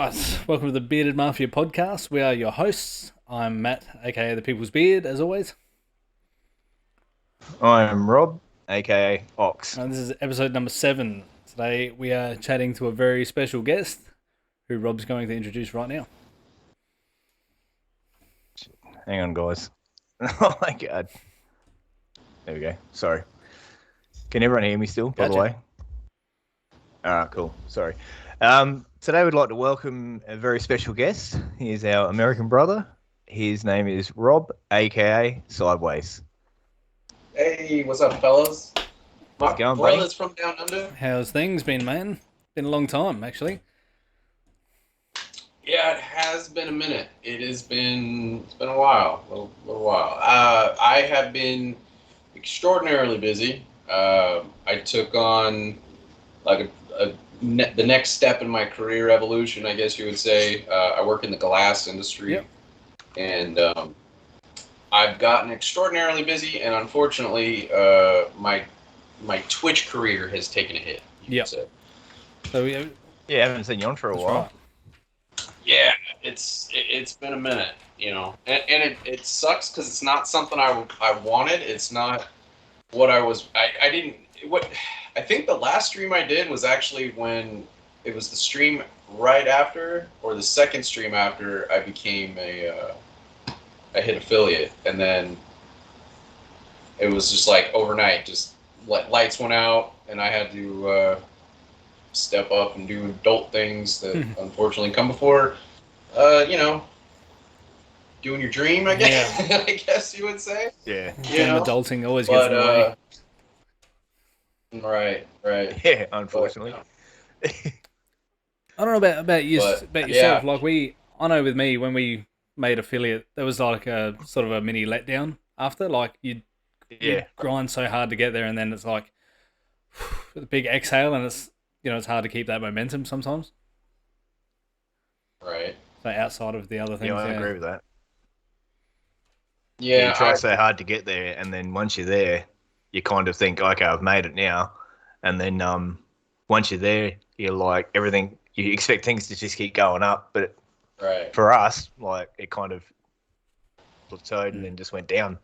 Right, welcome to the Bearded Mafia podcast. We are your hosts. I'm Matt, aka the People's Beard, as always. I'm Rob, aka Ox. And this is episode number 7. Today we are chatting to a very special guest who Rob's going to introduce right now. Hang on, guys. Oh my god. There we go. Sorry. Can everyone hear me still, by the Gotcha. way? Alright, cool. Sorry. Today we'd like to welcome a very special guest. He is our American brother. His name is Rob, aka Sydewayz. Hey, what's up, fellas? How's My it going, buddy? brother's from down under. How's things been, man? Been a long time, actually. Yeah, it has been a minute. It's been a while, little while. I have been extraordinarily busy. I took on like the next step in my career evolution, I guess you would say. I work in the glass industry, Yep. and I've gotten extraordinarily busy, and unfortunately, my Twitch career has taken a hit. Yep. So we, Yeah, I haven't seen you on for a that's while. right. Yeah, it's been a minute, and it sucks because it's not something I wanted. It's not what I didn't what I think the last stream I did was actually when it was the stream right after or the second stream after I became a hit affiliate, and then it was just like overnight, just lights went out, and I had to step up and do adult things that unfortunately come before, doing your dream, I guess. Yeah. I guess you would say. Yeah. Damn, adulting always gets But in the way. right. Yeah, unfortunately. I don't know about you, But, about yeah. yourself. I know with me when we made affiliate, there was like a sort of a mini letdown after. Like you Yeah. grind so hard to get there, and then it's like the big exhale, and it's hard to keep that momentum sometimes. Right. So outside of the other things, Yeah, I agree with that. Yeah. You try so hard to get there, and then once you're there, you kind of think, okay, I've made it now. And then once you're there, you're like everything. You expect things to just keep going up, but Right. for us, like it kind of plateaued and then just went down.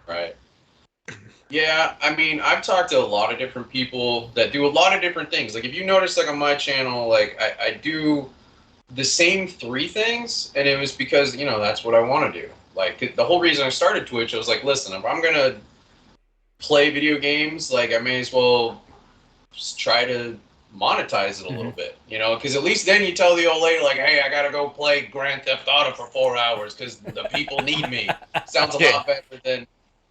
Right. Yeah, I mean, I've talked to a lot of different people that do a lot of different things. Like, if you notice, like, on my channel, like, I do the same 3 things, and it was because, that's what I want to do. Like, the whole reason I started Twitch, I was like, listen, if I'm going to play video games, like, I may as well just try to monetize it a little bit, because at least then you tell the old lady, like, hey, I got to go play Grand Theft Auto for 4 hours because the people need me. Sounds a lot better than,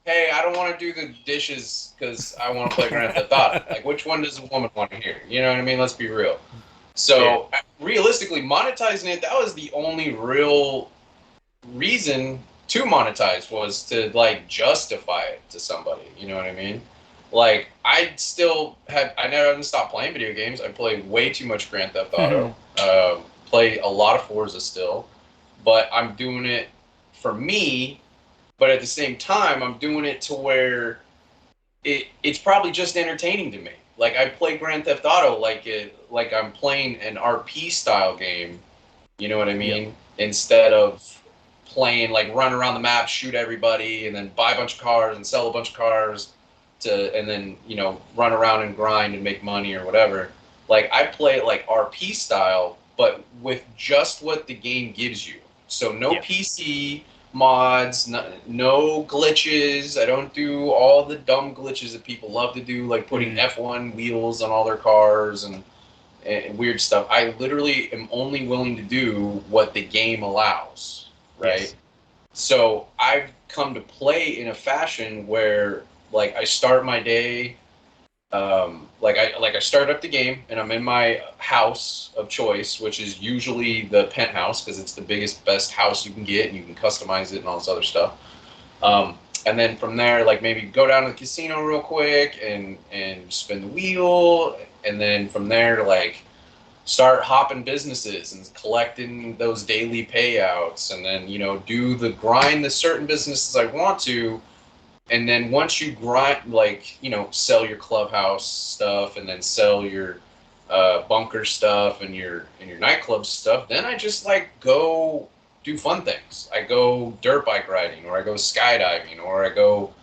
hey, I don't want to do the dishes because I want to play Grand Theft Auto. Like, which one does a woman want to hear? You know what I mean? Let's be real. So, realistically, monetizing it, that was the only real reason to monetize, was to, like, justify it to somebody. You know what I mean? Like, I never haven't stopped playing video games. I play way too much Grand Theft Auto. Play a lot of Forza still. But I'm doing it for me. But at the same time, I'm doing it to where it's probably just entertaining to me. Like, I play Grand Theft Auto like I'm playing an RP style game. You know what I mean? Yep. Instead of playing, like, run around the map, shoot everybody, and then buy a bunch of cars and sell a bunch of cars and then, run around and grind and make money or whatever. Like, I play it like RP style, but with just what the game gives you. So no PC mods, no glitches. I don't do all the dumb glitches that people love to do, like putting F1 wheels on all their cars and weird stuff. I literally am only willing to do what the game allows, right? Yes. So I've come to play in a fashion where, like, I start my day, I start up the game, and I'm in my house of choice, which is usually the penthouse because it's the biggest, best house you can get, and you can customize it and all this other stuff. And then from there, like, maybe go down to the casino real quick and spin the wheel, and then from there, like, start hopping businesses and collecting those daily payouts, and then, do the grind the certain businesses I want to. And then once you grind, like, sell your clubhouse stuff and then sell your bunker stuff and your nightclub stuff, then I just like go do fun things. I go dirt bike riding, or I go skydiving, or I go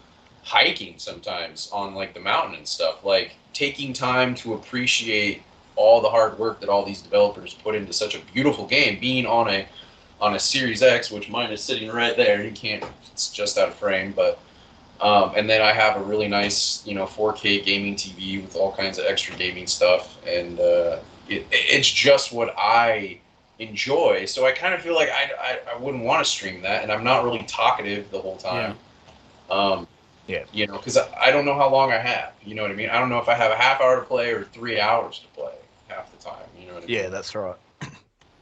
hiking sometimes on like the mountain and stuff. Like taking time to appreciate all the hard work that all these developers put into such a beautiful game, being on a Series X, which mine is sitting right there. You can't, it's just out of frame, but and then I have a really nice, 4K gaming TV with all kinds of extra gaming stuff, and it's just what I enjoy. So I kind of feel like I wouldn't want to stream that, and I'm not really talkative the whole time. Yeah. Because I don't know how long I have. You know what I mean? I don't know if I have a half hour to play or 3 hours to play half the time. You know what I mean? Yeah, that's right.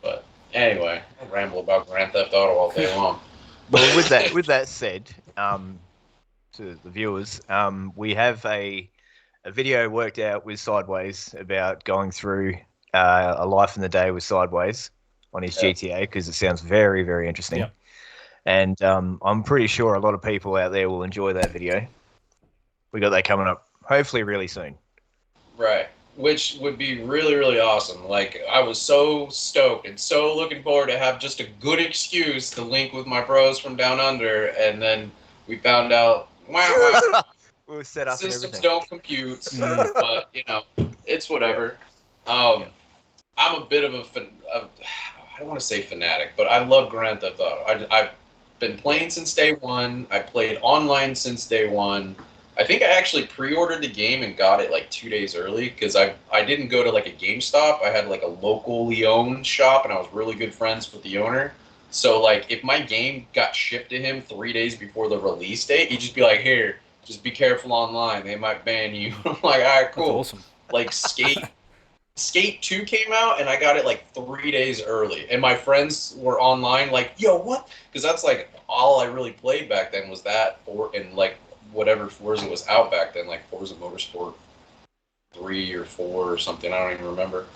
But anyway, I ramble about Grand Theft Auto all day long. Well, with that said, to the viewers, we have a video worked out with Sydewayz about going through a life in the day with Sydewayz on his GTA, because it sounds very, very interesting. Yeah. And I'm pretty sure a lot of people out there will enjoy that video. We got that coming up hopefully really soon. Right. Which would be really, really awesome. Like, I was so stoked and so looking forward to have just a good excuse to link with my bros from down under, and then we found out, wow, We were set up and systems everything. don't compute, but, it's whatever. I'm a bit of I don't want to say fanatic, but I love Grand Theft Auto. I've been playing since day one. I played online since day one. I think I actually pre-ordered the game and got it like 2 days early, because I didn't go to like a GameStop. I had like a locally owned shop, and I was really good friends with the owner. So like if my game got shipped to him 3 days before the release date, he'd just be like, "Here, just be careful online. They might ban you." I'm like, "All right, cool." That's awesome. Like Skate 2 came out, and I got it like 3 days early. And my friends were online like, "Yo, what?" Because that's like all I really played back then was that, and like whatever Forza was out back then, like Forza Motorsport 3 or 4 or something. I don't even remember.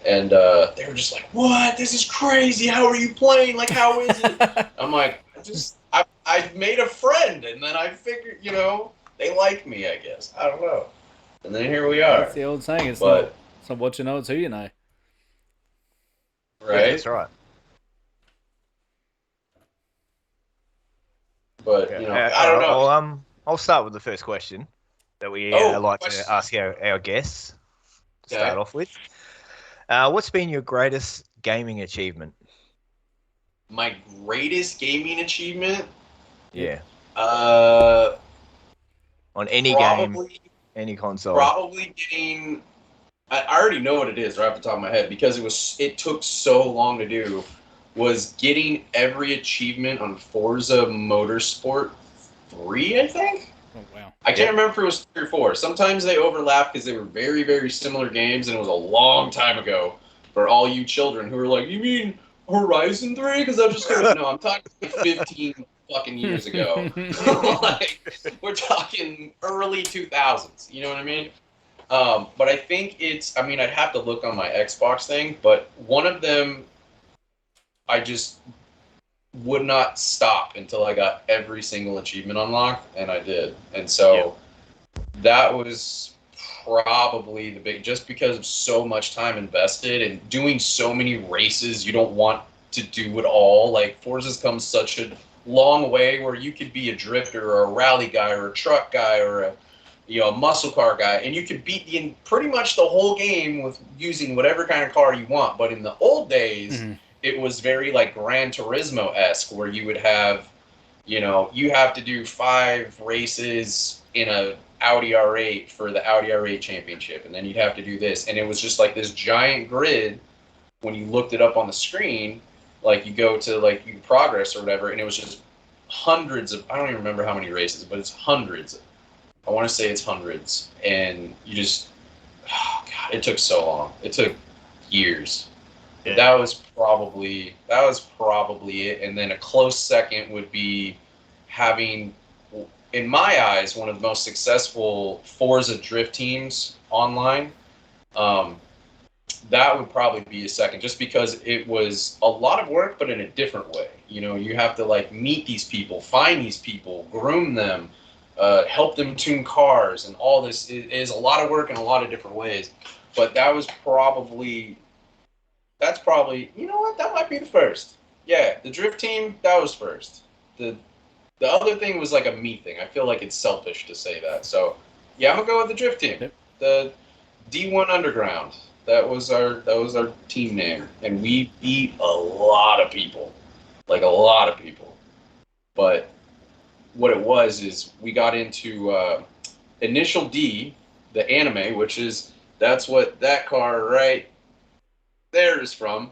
And they were just like, "What? This is crazy. How are you playing? Like, how is it?" I'm like, I made a friend, and then I figured, they like me, I guess. I don't know. And then here we are. That's the old saying. It's But not what you know, it's who you know. Yeah, right? that's right. But Yeah. I don't know. Well, I'll start with the first question that we like to ask our guests to start off with. What's been your greatest gaming achievement? My greatest gaming achievement? Yeah. On any game, any console. Probably getting. I already know what it is right off the top of my head, because it took so long to do. Was getting every achievement on Forza Motorsport 3, I think. Oh wow. I can't remember if it was 3 or 4. Sometimes they overlap because they were very, very similar games, and it was a long time ago. For all you children who are like, "You mean Horizon 3?" Because I'm just no, I'm talking 15 fucking years ago. Like, we're talking early 2000s. You know what I mean? But I think I'd have to look on my Xbox thing, but one of them, I just would not stop until I got every single achievement unlocked, and I did. And so that was probably just because of so much time invested and doing so many races you don't want to do it all. Like, Forza's come such a long way where you could be a drifter or a rally guy or a truck guy or a muscle car guy, and you could beat pretty much the whole game with using whatever kind of car you want. But in the old days, it was very like Gran Turismo-esque, where you would have, you have to do 5 races in a Audi R8 for the Audi R8 championship, and then you'd have to do this, and it was just like this giant grid. When you looked it up on the screen, like you go to like you progress or whatever, and it was just hundreds of, I don't even remember how many races, but it's hundreds. I want to say it's hundreds, and you just, oh God, it took so long. It took years. Yeah. That was probably it. And then a close second would be having, in my eyes, one of the most successful Forza drift teams online. That would probably be a second, just because it was a lot of work, but in a different way. You have to like meet these people, find these people, groom them, help them tune cars, and all this is a lot of work in a lot of different ways. but that's probably, you know what, that might be the first. Yeah, the drift team, that was first. The other thing was like a me thing. I feel like it's selfish to say that. So yeah, I'm gonna go with the drift team. Yep. The D1 Underground. That was our team name, and we beat a lot of people, like a lot of people. But what it was is we got into Initial D, the anime, that's what that car right there is from.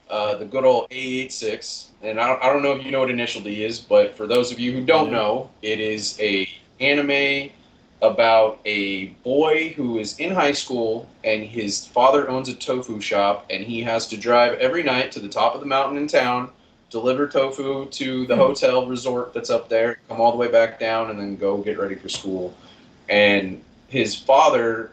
The good old A86. And I don't know if you know what Initial D is, but for those of you who don't know, it is a anime about a boy who is in high school and his father owns a tofu shop and he has to drive every night to the top of the mountain in town, deliver tofu to the hotel resort that's up there, come all the way back down, and then go get ready for school. And his father,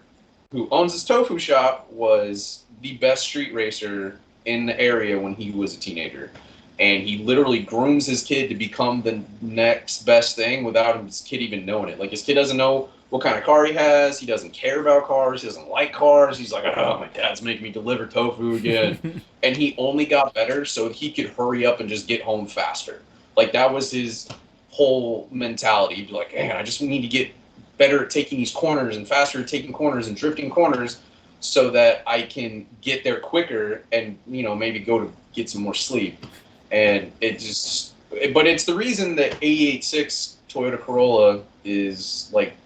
who owns his tofu shop, was the best street racer in the area when he was a teenager. And he literally grooms his kid to become the next best thing without his kid even knowing it. Like, his kid doesn't know what kind of car he has. He doesn't care about cars. He doesn't like cars. He's like, oh, my dad's making me deliver tofu again. And he only got better so he could hurry up and just get home faster. Like, that was his whole mentality. He'd be like, man, I just need to get better at taking these corners and faster at taking corners and drifting corners so that I can get there quicker and, you know, maybe go to get some more sleep. And but it's the reason that 886 Toyota Corolla is like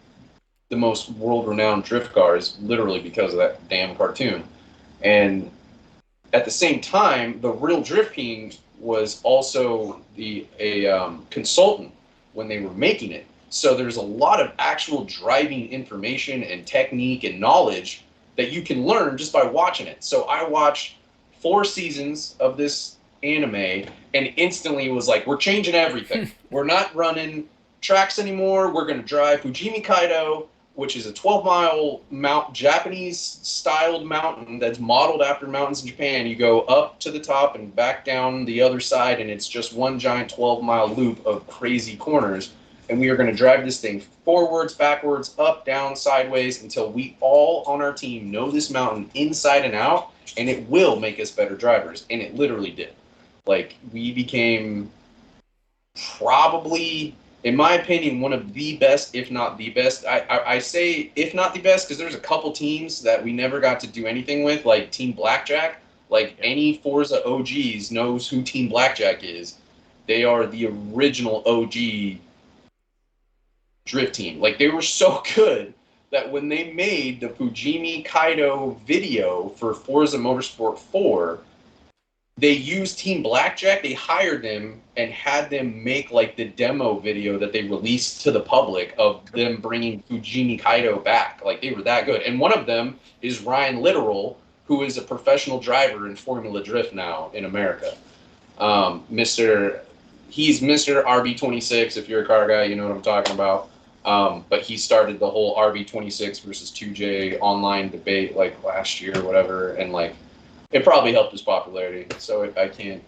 the most world-renowned drift car is literally because of that damn cartoon. And at the same time, the real Drift King was also a consultant when they were making it. So there's a lot of actual driving information and technique and knowledge that you can learn just by watching it. So I watched 4 seasons of this anime and instantly was like, we're changing everything. We're not running tracks anymore. We're going to drive Fujimi Kaido, which is a 12-mile Japanese-styled mountain that's modeled after mountains in Japan. You go up to the top and back down the other side, and it's just one giant 12-mile loop of crazy corners. And we are going to drive this thing forwards, backwards, up, down, sideways, until we all on our team know this mountain inside and out, and it will make us better drivers. And it literally did. Like, we became probably, in my opinion, one of the best, if not the best. I say if not the best because there's a couple teams that we never got to do anything with, like Team Blackjack. Like, any Forza OGs knows who Team Blackjack is. They are the original OG drift team. Like, they were so good that when they made the Fujimi Kaido video for Forza Motorsport 4, they used Team Blackjack. They hired them and had them make like the demo video that they released to the public of them bringing Fujimi Kaido back. Like, they were that good. And one of them is Ryan Literal, who is a professional driver in Formula Drift now in America. He's Mr. RB26. If you're a car guy, you know what I'm talking about. But he started the whole RB26 versus 2J online debate like last year or whatever, and like it probably helped his popularity. So I can't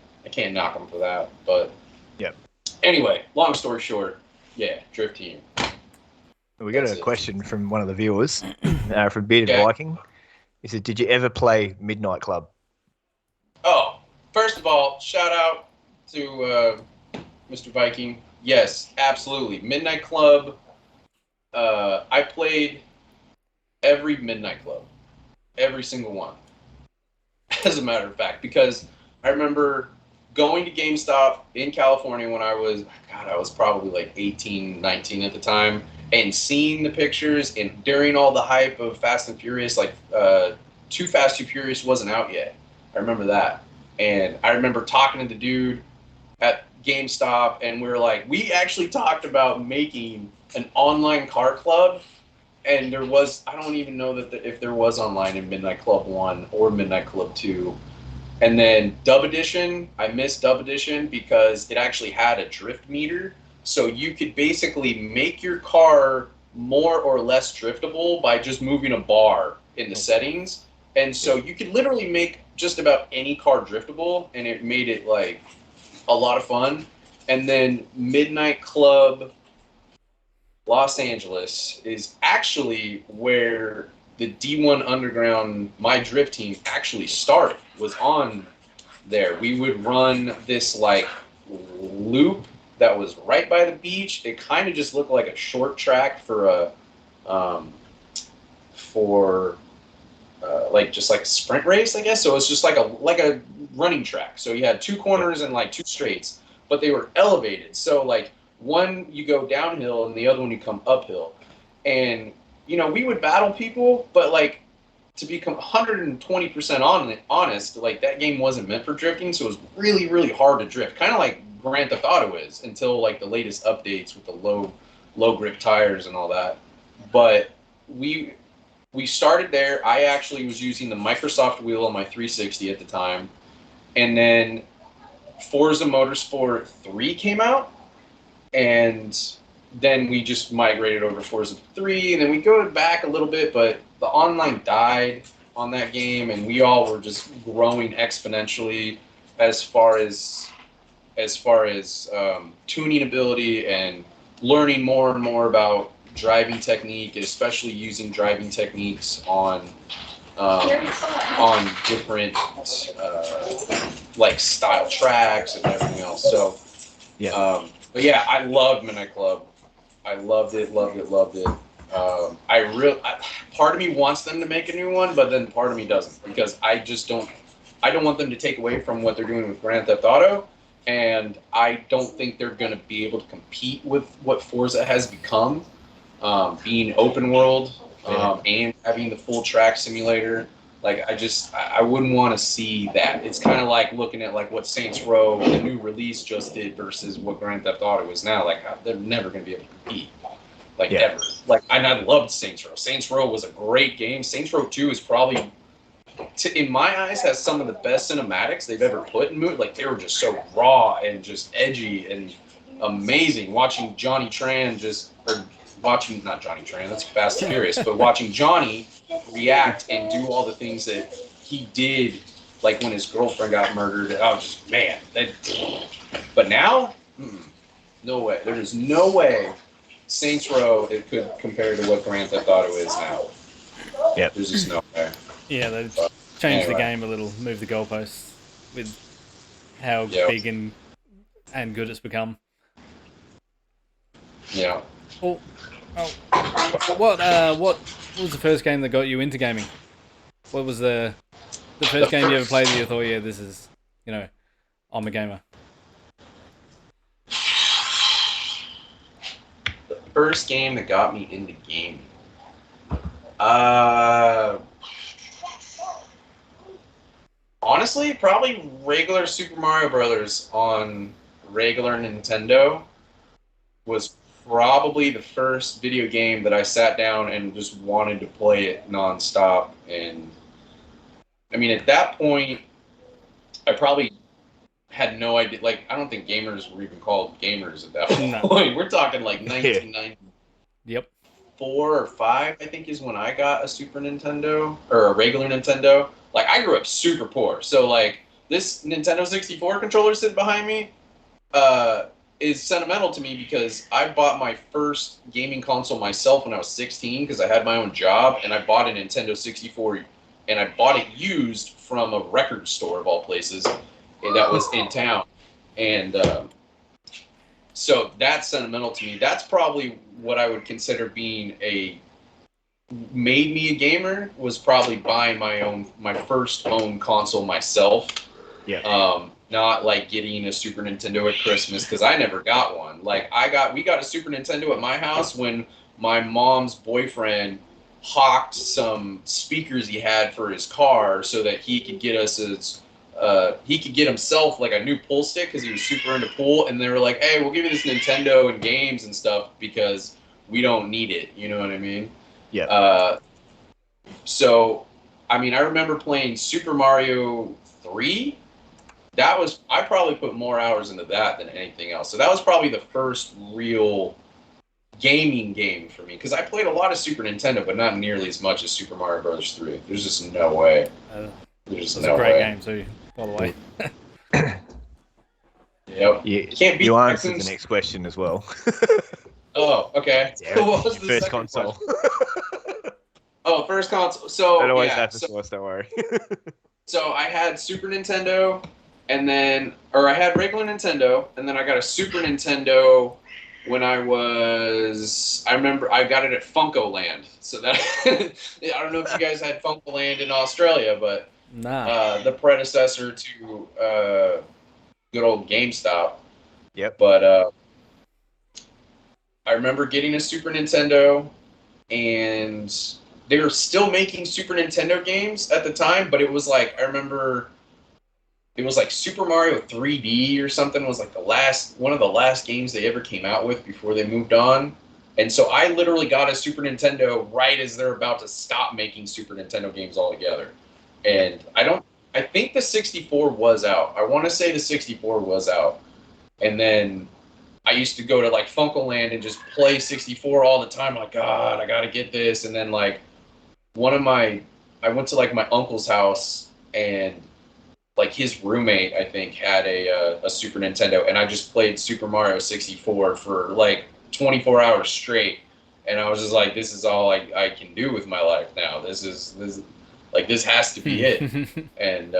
knock him for that. But yep. Anyway, long story short, yeah, Drift Team. We got a question from one of the viewers from Bearded Viking. He said, "Did you ever play Midnight Club?" Oh, first of all, shout out to Mr. Viking. Yes, absolutely. Midnight Club. I played every Midnight Club, every single one, as a matter of fact, because I remember going to GameStop in California when I was probably like 18, 19 at the time, and seeing the pictures, and during all the hype of Fast and Furious, like Too Fast, Too Furious wasn't out yet. I remember that. And I remember talking to the dude at GameStop, and we actually talked about making an online car club, and there was, I don't even know if there was online in Midnight Club 1 or Midnight Club 2. And then Dub Edition, I missed Dub Edition because it actually had a drift meter, so you could basically make your car more or less driftable by just moving a bar in the settings. And so you could literally make just about any car driftable, and it made it like a lot of fun. And then Midnight Club Los Angeles is actually where the D1 Underground, my drift team actually started, was on there. We would run this like loop that was right by the beach. It kind of just looked like a short track for a like just like a sprint race, I guess. So it's just like a running track. So you had two corners and like two straights, but they were elevated. So like one you go downhill and the other one you come uphill. And you know, we would battle people, but like to become 120% honest, like that game wasn't meant for drifting, so it was really, really hard to drift. Kind of like Grand Theft Auto is until like the latest updates with the low grip tires and all that. But we started there. I actually was using the Microsoft wheel on my 360 at the time, and then Forza Motorsport 3 came out, and then we just migrated over to Forza 3, and then we go back a little bit, but the online died on that game, and we all were just growing exponentially as far as tuning ability and learning more and more about driving technique, and especially using driving techniques on different like style tracks and everything else. So yeah, but yeah, I loved Midnight Club. I loved it. Part of me wants them to make a new one, but then part of me doesn't, because I don't want them to take away from what they're doing with Grand Theft Auto, and I don't think they're going to be able to compete with what Forza has become, being open world and having the full track simulator. Like I wouldn't want to see that. It's kind of like looking at like what Saints Row, the new release, just did versus what Grand Theft Auto is now. Like they're never going to be able to compete. Like ever. Like I loved Saints Row. Saints Row was a great game. Saints Row 2 is probably, in my eyes, has some of the best cinematics they've ever put in movies. Like they were just so raw and just edgy and amazing. Watching Johnny Tran not Johnny Tran, that's Fast and Furious, but watching Johnny react and do all the things that he did, like when his girlfriend got murdered. I was just, man. But now, no way. There is no way Saints Row it could compare to what Grand Theft Auto is now. Yeah, there's just no way. Yeah, they've changed the game a little, moved the goalposts with how big and good it's become. Yeah. Well, what was the first game that got you into gaming? What was the first game you ever played that you thought, yeah, this is, I'm a gamer? The first game that got me into gaming. Honestly, probably regular Super Mario Brothers on regular Nintendo was probably the first video game that I sat down and just wanted to play it nonstop. And I mean, at that point, I probably had no idea. Like, I don't think gamers were even called gamers at that point. We're talking like 1990. Yep. 4 or 5, I think, is when I got a Super Nintendo or a regular Nintendo. Like, I grew up super poor, so like this Nintendo 64 controller sitting behind me is sentimental to me because I bought my first gaming console myself when I was 16 because I had my own job, and I bought a Nintendo 64, and I bought it used from a record store of all places that was in town, and so that's sentimental to me. That's probably what I would consider being made me a gamer, was probably buying my first own console myself. Yeah. Not like getting a Super Nintendo at Christmas, because I never got one. Like we got a Super Nintendo at my house when my mom's boyfriend hawked some speakers he had for his car so that he could get us he could get himself like a new pool stick because he was super into pool, and they were like, hey, we'll give you this Nintendo and games and stuff because we don't need it, you know what I mean? Yeah. So, I mean, I remember playing Super Mario 3. I probably put more hours into that than anything else. So that was probably the first real gaming game for me, because I played a lot of Super Nintendo, but not nearly as much as Super Mario Bros. 3. There's just no way. It's a great game too, by the way. Yep. You answered the next question as well. Oh, okay. What was the first console? Oh, first console. So It always yeah, happens so, to us. Don't worry. so I had Super Nintendo, and then, or I had regular Nintendo, and then I got a Super Nintendo when I remember I got it at Funko Land. So that I don't know if you guys had Funko Land in Australia, but Nah. the predecessor to good old GameStop. Yep. But I remember getting a Super Nintendo, and they were still making Super Nintendo games at the time, but it was like, I remember it was like Super Mario 3D or something was like one of the last games they ever came out with before they moved on. And so I literally got a Super Nintendo right as they're about to stop making Super Nintendo games altogether. And I think the 64 was out. I want to say the 64 was out. And then I used to go to like Funko Land and just play 64 all the time. Like, God, I gotta get this. And then like I went to like my uncle's house, and like his roommate, I think, had a Super Nintendo, and I just played Super Mario 64 for like 24 hours straight. And I was just like, this is all I can do with my life now. This has to be it. And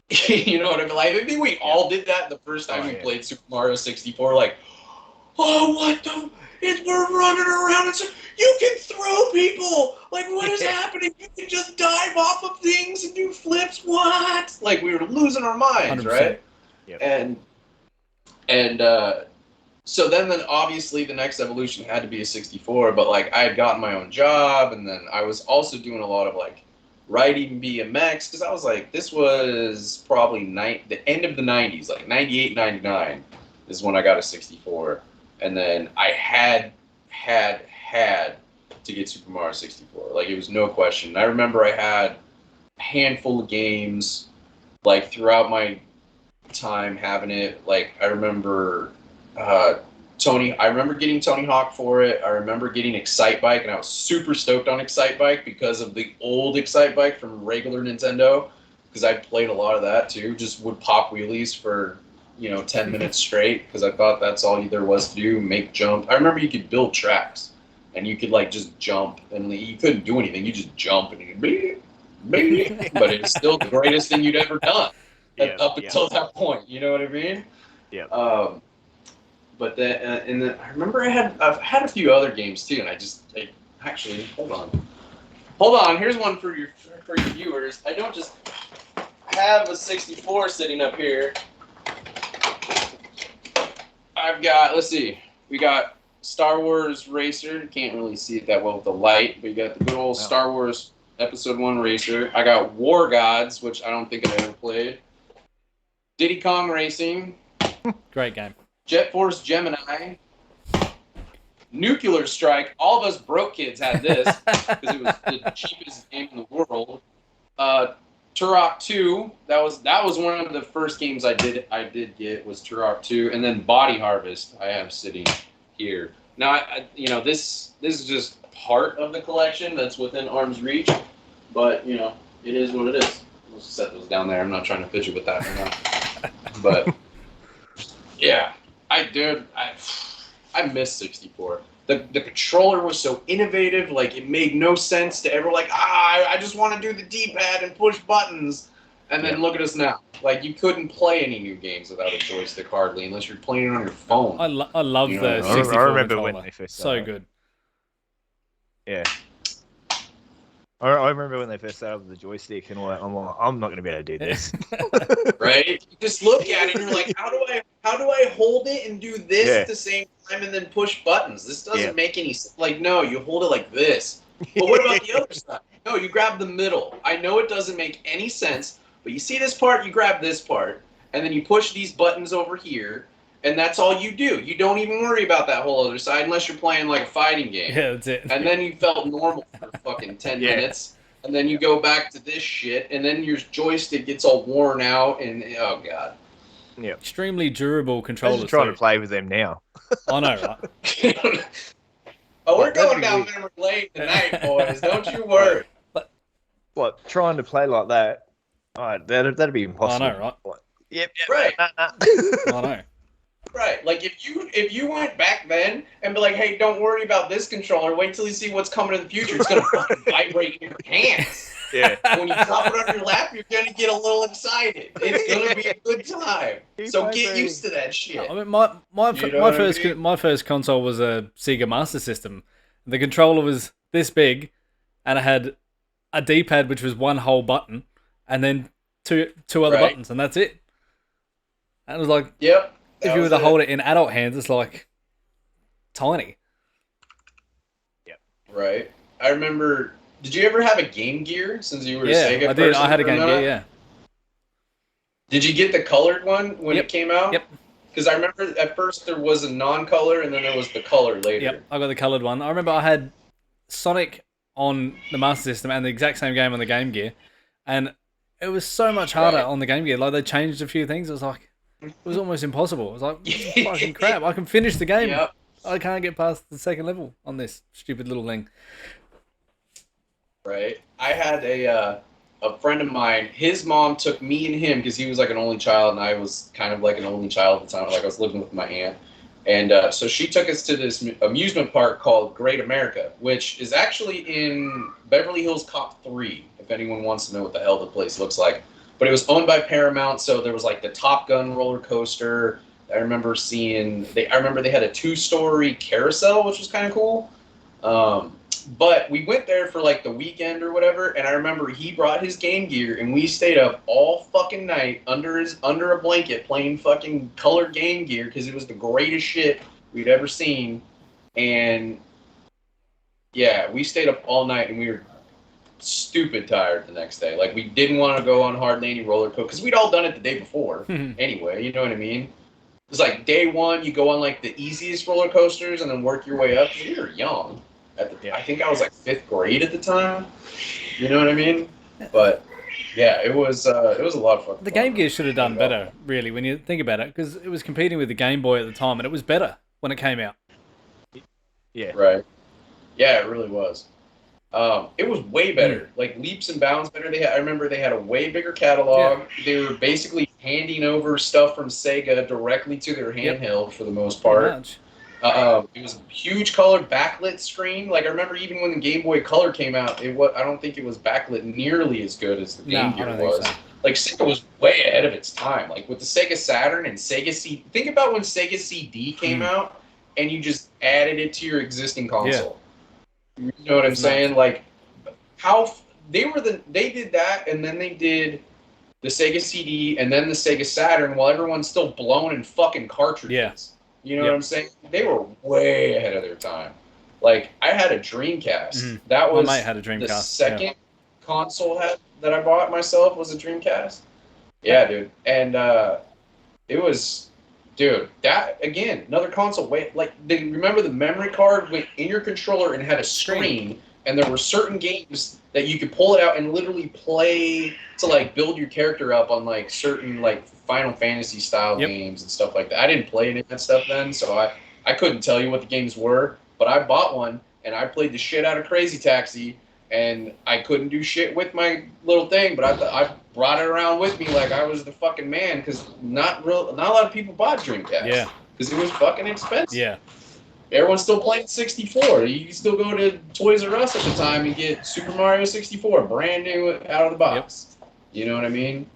you know what I mean? Like, I think we all did that the first time we played Super Mario 64. Like, oh, we're running around and you can throw people. Like, what is happening? You can just dive off of things and do flips. What? Like, we were losing our minds, 100%. right? Yep. And so then obviously the next evolution had to be a 64. But like, I had gotten my own job, and then I was also doing a lot of like riding BMX, because I was like, this was probably the end of the 90s, like 98, 99 is when I got a 64. And then I had to get Super Mario 64. Like, it was no question. I remember I had a handful of games, like, throughout my time having it. Like, I remember I remember getting Tony Hawk for it. I remember getting Excite Bike, and I was super stoked on Excite Bike because of the old Excite Bike from regular Nintendo, because I played a lot of that too. Just would pop wheelies for 10 minutes straight, because I thought that's all there was to do, make jump. I remember you could build tracks, and you could like just jump, and you couldn't do anything. You just jump, and you but it's still the greatest thing you'd ever done up until that point. You know what I mean? Yeah. But then, and then I remember I've had a few other games too, and actually hold on. Here's one for your viewers. I don't just have a 64 sitting up here. I've got, let's see, we got Star Wars Racer. You can't really see it that well with the light, but you got the good old Star Wars Episode 1 Racer. I got War Gods, which I don't think I've ever played. Diddy Kong Racing. Great game. Jet Force Gemini. Nuclear Strike. All of us broke kids had this because it was the cheapest game in the world. Turok 2. That was one of the first games I did get was Turok 2, and then Body Harvest I have sitting here. Now this is just part of the collection that's within arm's reach, but it is what it is. We'll set those down there. I'm not trying to fidget with that right now. But yeah, I miss 64. The controller was so innovative, like it made no sense to ever I just want to do the D-pad and push buttons. And then look at us now. Like, you couldn't play any new games without a joystick hardly, unless you're playing it on your phone. I love the 64 I remember controller. when they first so started. good. Yeah. I remember when they first started with the joystick, and I'm not going to be able to do this. Right? You just look at it and you're like, how do I hold it and do this at the same time and then push buttons? This doesn't make any sense. Like, no, you hold it like this. But what about the other side? No, you grab the middle. I know it doesn't make any sense, but you see this part, you grab this part, and then you push these buttons over here, and that's all you do. You don't even worry about that whole other side unless you're playing like a fighting game. Yeah, that's it. And then you felt normal for fucking 10 minutes. And then you go back to this shit, and then your joystick gets all worn out, and oh god. Yeah. Extremely durable I'm controllers. just trying to play with them now. I know, right? Oh, we're going down memory lane tonight, boys. Don't you worry. What, trying to play like that? That'd be impossible. I know, right? Yep. Right. I know. Right. Like if you went back then and be like, hey, don't worry about this controller. Wait till you see what's coming in the future. It's gonna fucking vibrate in your hands. Yeah. When you drop it on your lap, you're gonna get a little excited. It's gonna be a good time. So get used to that shit. I mean, You know what I mean? my first console was a Sega Master System. The controller was this big, and it had a D-pad which was one whole button, and then two other Right. buttons, and that's it. And it was like, Yep. if you were to hold it in adult hands, it's like tiny. Right. I remember. Did you ever have a Game Gear? Since you were a Yeah, Sega I did. person I had a for Game minute? Gear. Yeah. Did you get the colored one when Yep. it came out? Yep. Because I remember at first there was a non-color and then there was the color later. Yep. I got the colored one. I remember I had Sonic on the Master System and the exact same game on the Game Gear, and it was so much harder Right. on the Game Gear. Like they changed a few things. It was like it was almost impossible. It was like this is fucking crap. I can finish the game. Yep. I can't get past the second level on this stupid little thing. Right. I had a friend of mine. His mom took me and him because he was like an only child, and I was kind of like an only child at the time. Like I was living with my aunt, and so she took us to this amusement park called Great America, which is actually in Beverly Hills Cop 3. If anyone wants to know what the hell the place looks like, but it was owned by Paramount, so there was like the Top Gun roller coaster. I remember seeing. I remember they had a 2-story carousel, which was kind of cool. But we went there for like the weekend or whatever, and I remember he brought his Game Gear, and we stayed up all fucking night under a blanket playing fucking colored Game Gear because it was the greatest shit we'd ever seen. And yeah, we stayed up all night, and we were stupid tired the next day. Like we didn't want to go on hard laney roller coaster because we'd all done it the day before anyway. You know what I mean? It's like day one, you go on like the easiest roller coasters and then work your way up. 'Cause we were young. I think I was like 5th grade at the time. You know what I mean? But yeah, it was a lot of fun. The Game Gear should have done better, really, when you think about it, because it was competing with the Game Boy at the time, and it was better when it came out. Yeah. Right. Yeah, it really was. It was way better, like leaps and bounds better. I remember they had a way bigger catalog. Yeah. They were basically handing over stuff from Sega directly to their handheld for the most Pretty part. much. It was a huge color backlit screen. Like I remember even when the Game Boy Color came out, I don't think it was backlit nearly as good as the Game No, I Gear don't think was. so. Like Sega was way ahead of its time. Like with the Sega Saturn and Sega CD. Think about when Sega CD came out and you just added it to your existing console. You know what I'm saying? Like how they did that, and then they did the Sega CD and then the Sega Saturn while everyone's still blown in fucking cartridges. Yeah. You know what I'm saying? They were way ahead of their time. Like I had a Dreamcast. That was My mate had a Dreamcast. the second console that I bought myself was a Dreamcast. Yeah, dude. And it was, dude, that again, another console. Remember the memory card went in your controller and had a screen, and there were certain games that you could pull it out and literally play to like build your character up on like certain like Final Fantasy style games and stuff like that. I didn't play any of that stuff then, so I couldn't tell you what the games were, but I bought one and I played the shit out of Crazy Taxi, and I couldn't do shit with my little thing, but I brought it around with me like I was the fucking man, because not a lot of people bought Dreamcast. Yeah. Because it was fucking expensive. Yeah. Everyone's still playing 64. You can still go to Toys R Us at the time and get Super Mario 64, brand new out of the box. You know what I mean?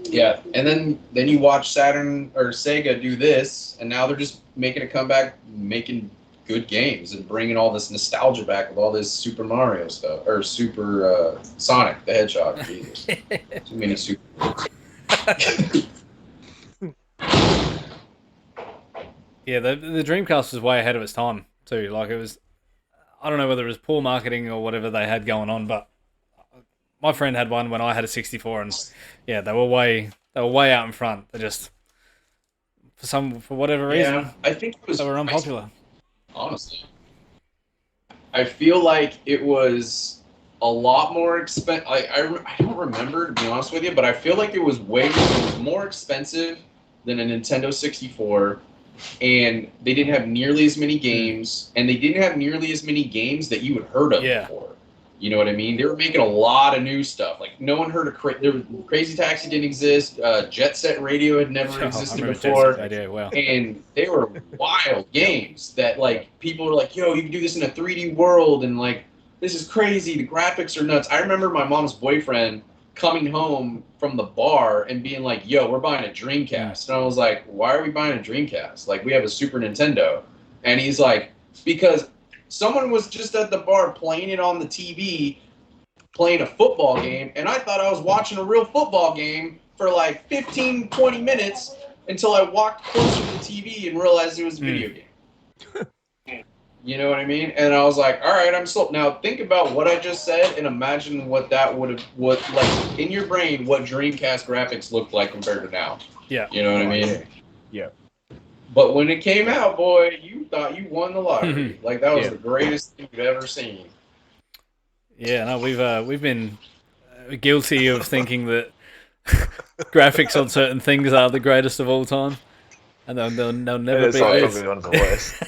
Yeah. And then you watch Saturn or Sega do this, and now they're just making a comeback, making good games and bringing all this nostalgia back with all this Super Mario stuff, or Super Sonic the Hedgehog. Jesus. Too many super. Yeah, the Dreamcast was way ahead of its time too. Like it was, I don't know whether it was poor marketing or whatever they had going on, but my friend had one when I had a 64, and yeah, they were way out in front. They just for whatever reason, I think it was, they were unpopular. Honestly, I feel like it was a lot more expensive. I don't remember, to be honest with you, but I feel like it was more expensive than a Nintendo 64. And they didn't have nearly as many games, and they didn't have nearly as many games that you had heard of before. You know what I mean? They were making a lot of new stuff. Like no one heard of Crazy Taxi didn't exist. Jet Set Radio had never I existed remember Jet before, Set Radio. Wow. and they were wild games that like people were like, "Yo, you can do this in a 3D world," and like this is crazy. The graphics are nuts. I remember my mom's boyfriend coming home from the bar and being like, "Yo, we're buying a Dreamcast," and I was like, "Why are we buying a Dreamcast? Like we have a Super Nintendo," and he's like, "Because." Someone was just at the bar playing it on the TV, playing a football game, and I thought I was watching a real football game for like 15, 20 minutes until I walked closer to the TV and realized it was a video game. You know what I mean? And I was like, all right, I'm sold. Now think about what I just said and imagine what that would have, what like in your brain, what Dreamcast graphics looked like compared to now. Yeah. You know what I mean? Yeah. But when it came out, boy, you thought you won the lottery. Like that was the greatest thing you've ever seen. Yeah, no, we've been guilty of thinking that graphics on certain things are the greatest of all time, and they'll never be Probably this. one of the worst.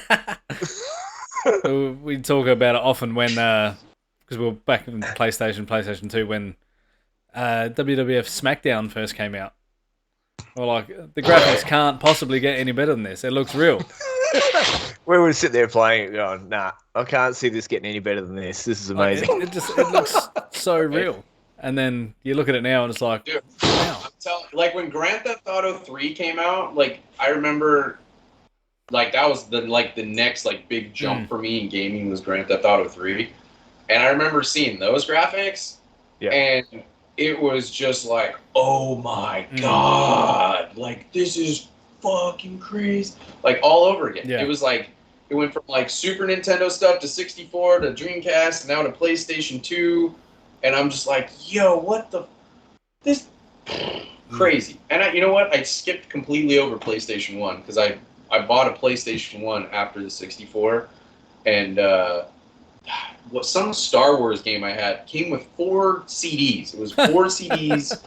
We talk about it often when because we were back in PlayStation 2 when WWF SmackDown first came out. We're like, the graphics can't possibly get any better than this. It looks real. We would sit there playing it going, nah, I can't see this getting any better than this. This is amazing. It looks so real. And then you look at it now and it's like, dude, wow. I'm telling, like when Grand Theft Auto 3 came out, like I remember, like that was the next like big jump for me in gaming was Grand Theft Auto 3, and I remember seeing those graphics, and it was just like, oh my god, like this is fucking crazy, like all over again. Yeah. It was like it went from like Super Nintendo stuff to 64 to Dreamcast, and now to PlayStation 2. And I'm just like, yo, what the... This... Crazy. And you know what? I skipped completely over PlayStation 1 because I bought a PlayStation 1 after the 64. And some Star Wars game I had came with 4 CDs. It was 4 CDs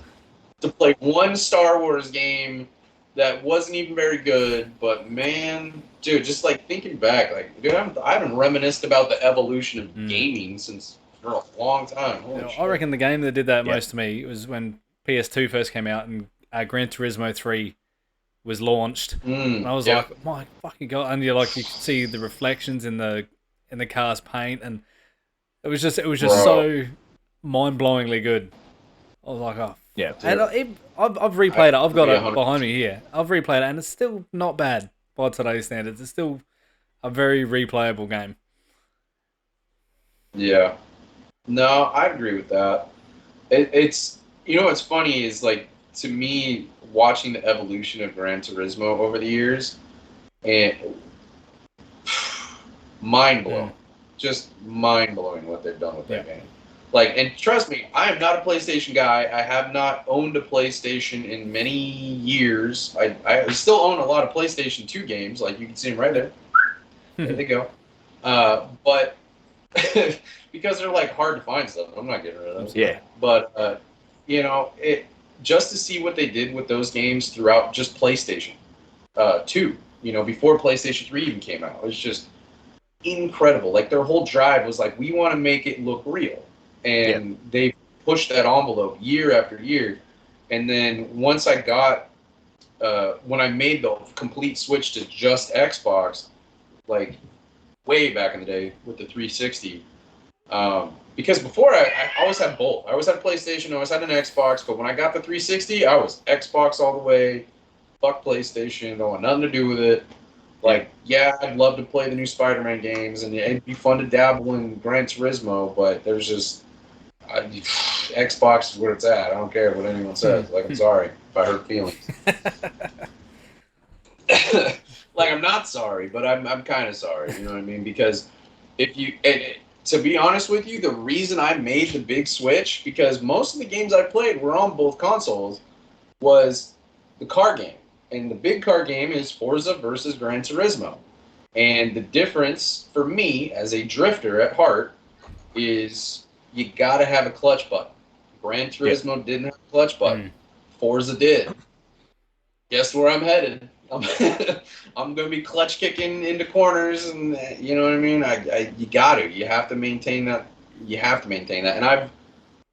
to play one Star Wars game that wasn't even very good. But man, dude, just like thinking back, like, dude, I haven't reminisced about the evolution of gaming since... for a long time. I reckon the game that did that most to me was when PS2 first came out and Gran Turismo 3 was launched. And I was like, my fucking god! And you could see the reflections in the car's paint, and it was just so mind-blowingly good. I was like, oh yeah. And I've replayed it. I've got it behind me here. I've replayed it, and it's still not bad by today's standards. It's still a very replayable game. Yeah. No, I agree with that. It's you know what's funny is like to me watching the evolution of Gran Turismo over the years, and mind blowing, just mind blowing what they've done with that game. Like, and trust me, I am not a PlayStation guy. I have not owned a PlayStation in many years. I still own a lot of PlayStation 2 games. Like you can see them right there. There they go. But. Because they're like hard to find stuff. I'm not getting rid of them. Yeah. But you know, just to see what they did with those games throughout just PlayStation 2, you know, before PlayStation 3 even came out, it was just incredible. Like their whole drive was like, we want to make it look real, and they pushed that envelope year after year. And then once I got, when I made the complete switch to just Xbox, like way back in the day with the 360. Because before I always had both. I always had PlayStation, I always had an Xbox, but when I got the 360, I was Xbox all the way. Fuck PlayStation, don't want nothing to do with it. Like, yeah, I'd love to play the new Spider-Man games, and it'd be fun to dabble in Gran Turismo, but there's just... Xbox is where it's at. I don't care what anyone says. Like, I'm sorry if I hurt feelings. Like, I'm not sorry, but I'm kind of sorry, you know what I mean? Because if you... to be honest with you, the reason I made the big switch, because most of the games I played were on both consoles, was the car game. And the big car game is Forza versus Gran Turismo. And the difference for me, as a drifter at heart, is you got to have a clutch button. Gran Turismo didn't have a clutch button. Forza did. Guess where I'm headed? I'm going to be clutch kicking into corners, and you know what I mean? You got to. You have to maintain that you have to maintain that. And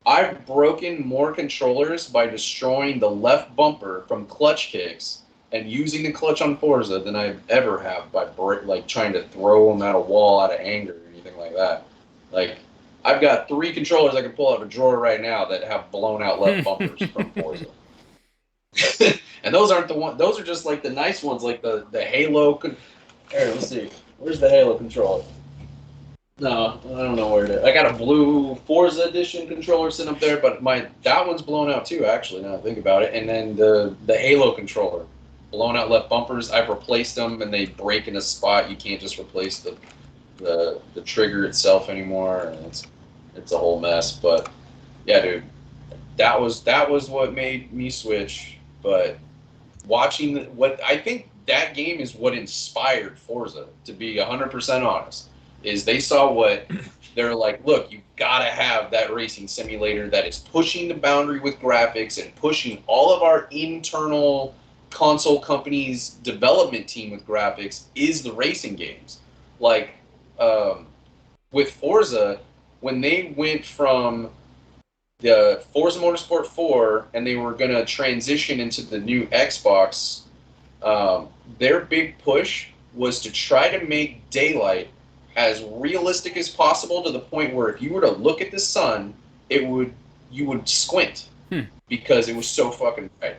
I've broken more controllers by destroying the left bumper from clutch kicks and using the clutch on Forza than I ever have by trying to throw them at a wall out of anger or anything like that. Like, I've got 3 controllers I can pull out of a drawer right now that have blown out left bumpers from Forza. And those aren't the ones. Those are just like the nice ones, like the Halo. Here, let's see. Where's the Halo controller? No, I don't know where it is. I got a blue Forza Edition controller sitting up there, but that one's blown out too, actually, now I think about it. And then the Halo controller, blown out left bumpers. I've replaced them, and they break in a spot. You can't just replace the trigger itself anymore, and it's a whole mess. But yeah, dude, that was what made me switch. But watching what I think that game is what inspired Forza, to be 100% honest. Is they saw what they're like, look, you gotta have that racing simulator that is pushing the boundary with graphics and pushing all of our internal console companies' development team with graphics is the racing games. Like, with Forza, when they went from the Forza Motorsport 4 and they were going to transition into the new Xbox, their big push was to try to make daylight as realistic as possible, to the point where if you were to look at the sun, you would squint because it was so fucking bright.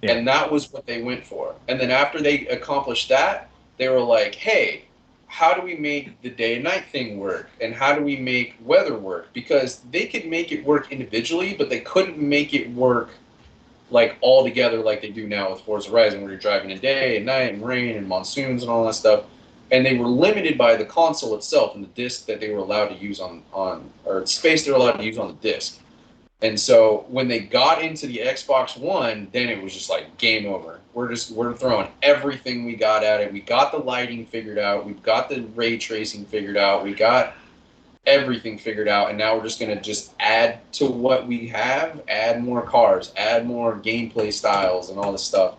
Yeah. And that was what they went for. And then after they accomplished that, they were like, hey, how do we make the day and night thing work? And how do we make weather work? Because they could make it work individually, but they couldn't make it work like all together like they do now with Forza Horizon, where you're driving in day and night and rain and monsoons and all that stuff. And they were limited by the console itself and the disc that they were allowed to use or space they were allowed to use on the disc. And so when they got into the Xbox One, then it was just like game over. We're throwing everything we got at it. We got the lighting figured out. We've got the ray tracing figured out. We got everything figured out. And now we're just going to just add to what we have, add more cars, add more gameplay styles and all this stuff.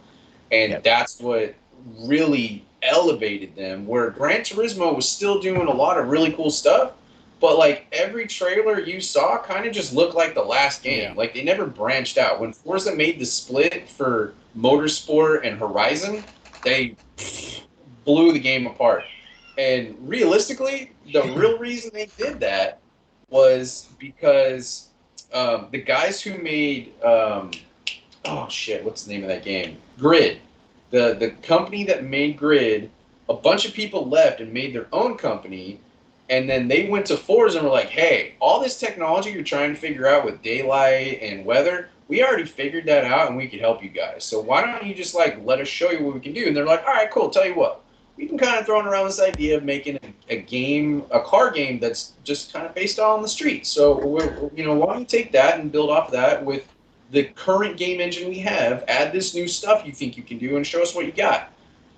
And that's what really elevated them, where Gran Turismo was still doing a lot of really cool stuff, but like every trailer you saw kind of just looked like the last game. Yeah. Like they never branched out. When Forza made the split for Motorsport and Horizon, they blew the game apart. And realistically, the real reason they did that was because the guys who made what's the name of that game? Grid. The company that made Grid, a bunch of people left and made their own company, and then they went to Forza and were like, hey, all this technology you're trying to figure out with daylight and weather, we already figured that out and we could help you guys. So why don't you just like let us show you what we can do? And they're like, all right, cool, tell you what. We've been kind of throwing around this idea of making a car game that's just kind of based on the street. So, why don't you take that and build off that with the current game engine we have, add this new stuff you think you can do, and show us what you got.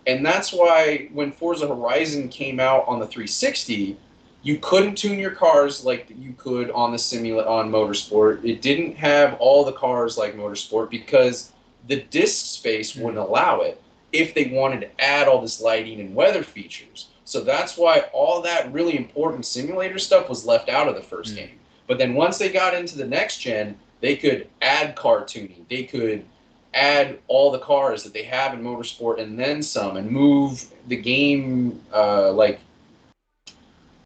And that's why when Forza Horizon came out on the 360, you couldn't tune your cars like you could on on Motorsport. It didn't have all the cars like Motorsport because the disk space wouldn't allow it if they wanted to add all this lighting and weather features. So that's why all that really important simulator stuff was left out of the first game. But then once they got into the next gen, they could add car tuning. They could add all the cars that they have in Motorsport and then some, and move the game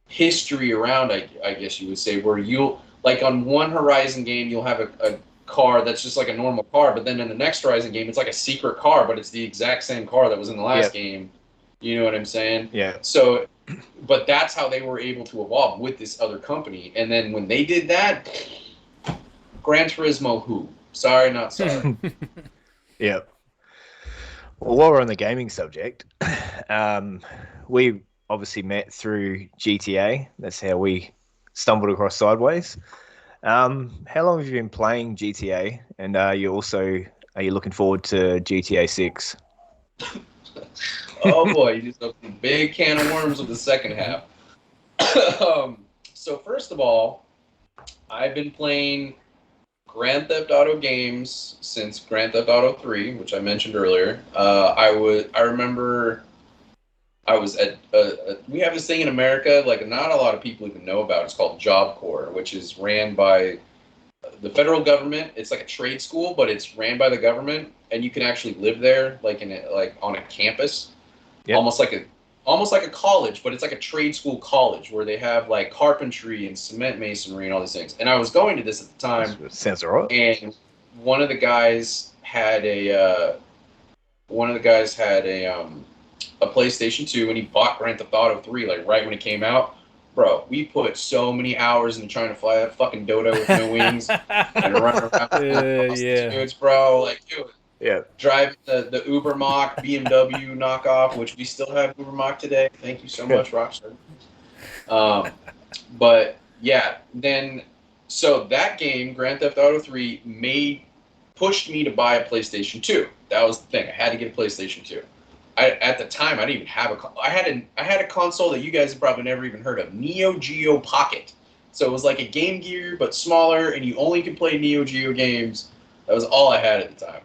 history around, I guess you would say, where you'll, like on one Horizon game, you'll have a car that's just like a normal car, but then in the next Horizon game, it's like a secret car, but it's the exact same car that was in the last game. You know what I'm saying? Yeah. So, but that's how they were able to evolve with this other company. And then when they did that, Gran Turismo who? Sorry, not sorry. Yeah. Well, while we're on the gaming subject, we obviously met through GTA. That's how we stumbled across Sydewayz. How long have you been playing GTA? And are you looking forward to GTA 6? Oh boy, you just opened a big can of worms with the second half. So first of all, I've been playing Grand Theft Auto games since Grand Theft Auto 3, which I mentioned earlier. I remember I was at we have this thing in America, like not a lot of people even know about. It's called Job Corps, which is ran by the federal government. It's like a trade school, but it's ran by the government, and you can actually live there, like like on a campus, Yep. almost like a college, but it's like a trade school college where they have like carpentry and cement masonry and all these things. And I was going to this at the time, Sounds alright. and one of the guys had a PlayStation 2, and he bought Grand Theft Auto 3 like right when it came out. Bro, we put so many hours into trying to fly that fucking Dodo with no wings and run around Yeah. dudes, bro. Like, dude, Yeah. driving the Uber Mach BMW knockoff, which we still have Uber Mach today. Thank you so much, Rockstar. But yeah, then so that game, Grand Theft Auto 3, pushed me to buy a PlayStation 2. That was the thing. I had to get a PlayStation 2. At the time, I didn't even have I had a console that you guys have probably never even heard of, Neo Geo Pocket. So it was like a Game Gear but smaller, and you only could play Neo Geo games. That was all I had at the time.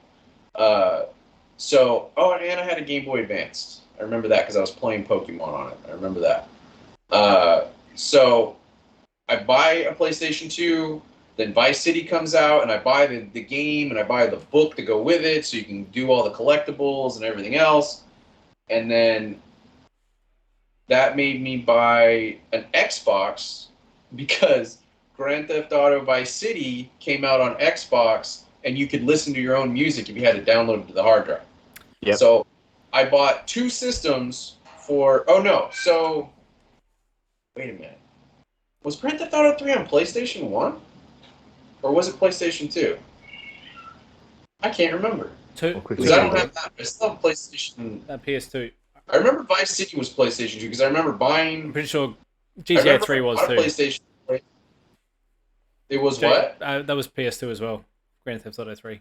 And I had a Game Boy Advance. I remember that because I was playing Pokemon on it. I remember that. So I buy a PlayStation 2. Then Vice City comes out, and I buy the game, and I buy the book to go with it, so you can do all the collectibles and everything else. And then that made me buy an Xbox because Grand Theft Auto Vice City came out on Xbox, and you could listen to your own music if you had to download it to the hard drive. Yep. So I bought 2 systems for. Oh no! So wait a minute. Was Grand Theft Auto 3 on PlayStation 1? Or was it PlayStation 2? I can't remember. Because I don't have that. I still have PlayStation. PS2. I remember Vice City was PlayStation 2 because I remember buying. I'm pretty sure GTA 3 was too. PlayStation. It was what? That was PS2 as well. Grand Theft Auto 3.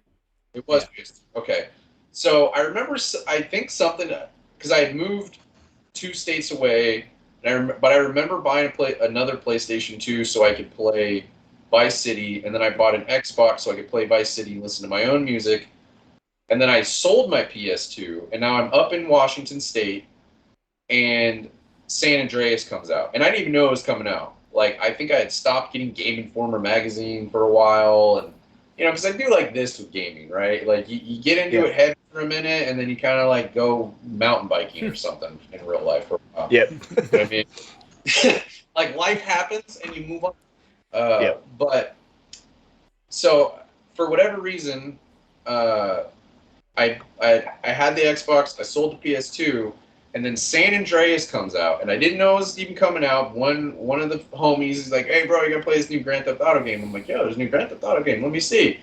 It was PS2. Okay. So I remember, I think something, because I had moved 2 states away, but I remember buying another PlayStation 2 so I could play Vice City, and then I bought an Xbox so I could play Vice City and listen to my own music. And then I sold my PS2, and now I'm up in Washington State, and San Andreas comes out. And I didn't even know it was coming out. Like, I think I had stopped getting Game Informer magazine for a while, and, because I do like this with gaming, right? Like, you get into it head for a minute, and then you kind of, like, go mountain biking or something in real life for a while. Yep. You know what I mean? Like, life happens, and you move on. But, so, for whatever reason, I had the Xbox, I sold the PS2, and then San Andreas comes out, and I didn't know it was even coming out. One of the homies is like, "Hey, bro, you gotta play this new Grand Theft Auto game." I'm like, "Yo, there's a new Grand Theft Auto game. Let me see."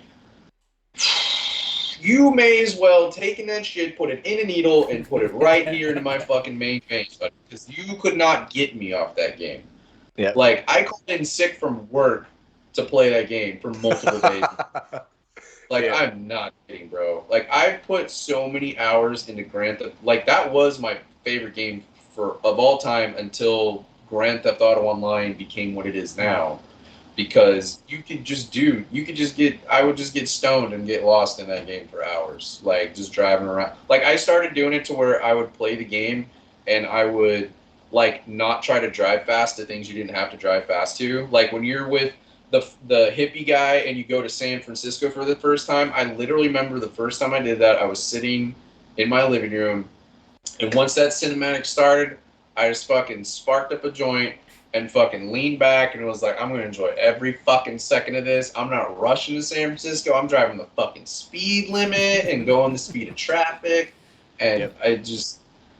You may as well taking that shit, put it in a needle, and put it right here into my fucking main vein, because you could not get me off that game. Yeah. Like, I called in sick from work to play that game for multiple days. Like, I'm not kidding, bro. Like, I put so many hours into Grand Theft. Like, that was my favorite game of all time until Grand Theft Auto Online became what it is now. Because I would just get stoned and get lost in that game for hours. Like, just driving around. Like, I started doing it to where I would play the game and I would, like, not try to drive fast to things you didn't have to drive fast to. Like, when you're with the hippie guy and you go to San Francisco for the first time, I literally remember the first time I did that, I was sitting in my living room, and once that cinematic started, I just fucking sparked up a joint and fucking leaned back and was like, I'm going to enjoy every fucking second of this. I'm not rushing to San Francisco. I'm driving the fucking speed limit and going the speed of traffic. And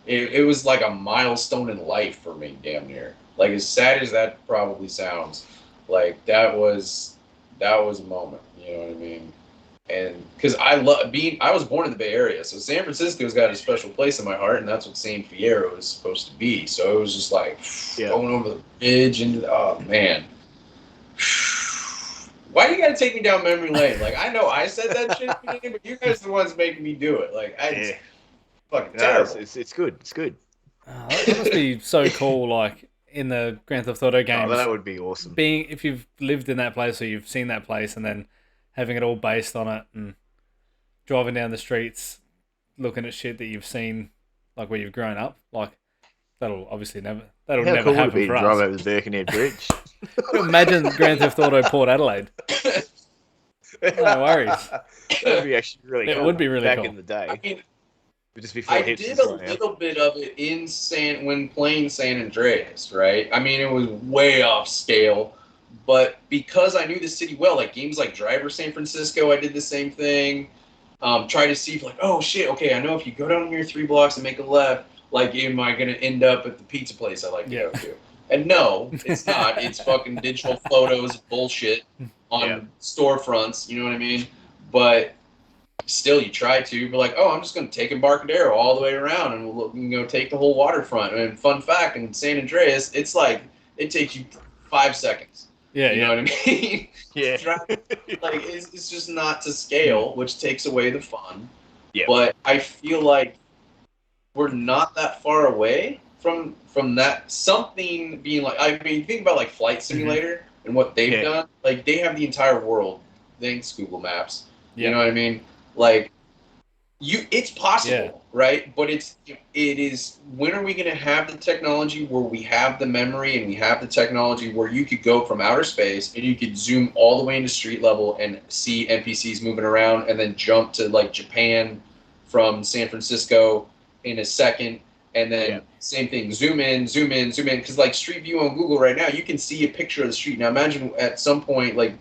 it was like a milestone in life for me, damn near. Like, as sad as that probably sounds, like, that was a moment, you know what I mean? And because I was born in the Bay Area, so San Francisco's got a special place in my heart, and that's what San Fierro is supposed to be. So it was just like going over the bridge into oh man. Why do you gotta take me down memory lane? Like, I know I said that shit, but you guys are the ones making me do it. Like, fucking terrible. It's good. It's good. Oh, that must be so cool, like, in the Grand Theft Auto games. Oh, that would be awesome. If you've lived in that place or you've seen that place, and then having it all based on it, and driving down the streets, looking at shit that you've seen, like, where you've grown up. Like, that'll obviously never that'll How never cool would it happen be to for drive us. over the Birkenhead Bridge? Imagine Grand Theft Auto Port Adelaide. No worries. That'd be actually really It cool. would be really Back cool. in the day. I mean, Just before I hipsters did a got out. little bit of it in when playing San Andreas, right? I mean, it was way off scale, but because I knew the city well, like games like Driver San Francisco, I did the same thing. Try to see if like, oh shit, okay, I know if you go down here 3 blocks and make a left, like, am I gonna end up at the pizza place I like to go to? And no, it's not. It's fucking digital photos bullshit on storefronts. You know what I mean? But still, you try to be like, oh, I'm just going to take Embarcadero all the way around and we can go take the whole waterfront. And fun fact, in San Andreas, it's like it takes you 5 seconds. Yeah, you know what I mean? Yeah. Like it's just not to scale, which takes away the fun. Yeah. But I feel like we're not that far away from that. Something being like, I mean, think about like Flight Simulator and what they've done. Like they have the entire world, thanks Google Maps. You know what I mean? Like it's possible, right? But it is, when are we going to have the technology where we have the memory and we have the technology where you could go from outer space and you could zoom all the way into street level and see NPCs moving around and then jump to like Japan from San Francisco in a second, and then same thing, zoom in, zoom in, zoom in, because like Street View on Google right now, you can see a picture of the street. Now imagine at some point like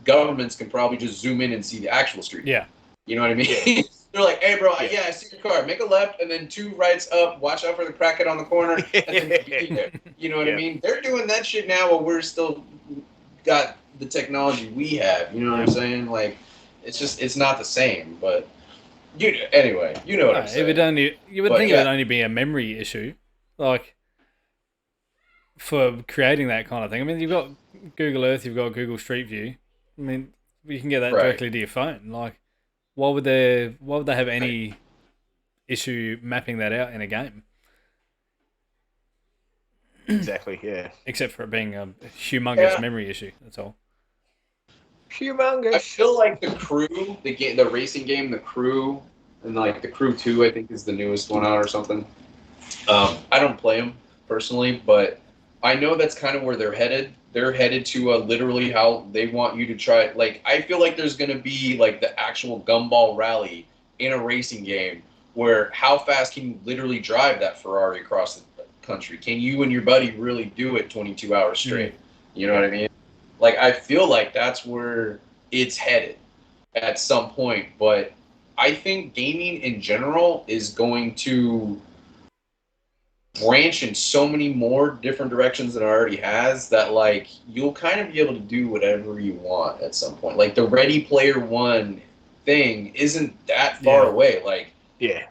governments can probably just zoom in and see the actual street. Yeah. You know what I mean? They're like, hey, bro, I see your car. Make a left and then 2 rights up. Watch out for the crackhead on the corner. And then be there. You know what I mean? They're doing that shit now while we're still got the technology we have. You know what I'm saying? Like, it's not the same. But anyway, you know what I'm saying. You would think it would only be a memory issue, like for creating that kind of thing. I mean, you've got Google Earth, you've got Google Street View. I mean, you can get that directly to your phone. Like, why would they have any issue mapping that out in a game? Exactly, yeah. Except for it being a humongous memory issue. That's all. Humongous. I feel like the Crew, the racing game, the Crew, and like the Crew 2, I think is the newest one out or something. I don't play them personally, but I know that's kind of where they're headed. They're headed to literally how they want you to try. Like, I feel like there's going to be like the actual gumball rally in a racing game where how fast can you literally drive that Ferrari across the country? Can you and your buddy really do it 22 hours straight? You know what I mean? Like, I feel like that's where it's headed at some point. But I think gaming in general is going to branch in so many more different directions than it already has, that like you'll kind of be able to do whatever you want at some point. Like the Ready Player One thing isn't that far away. Like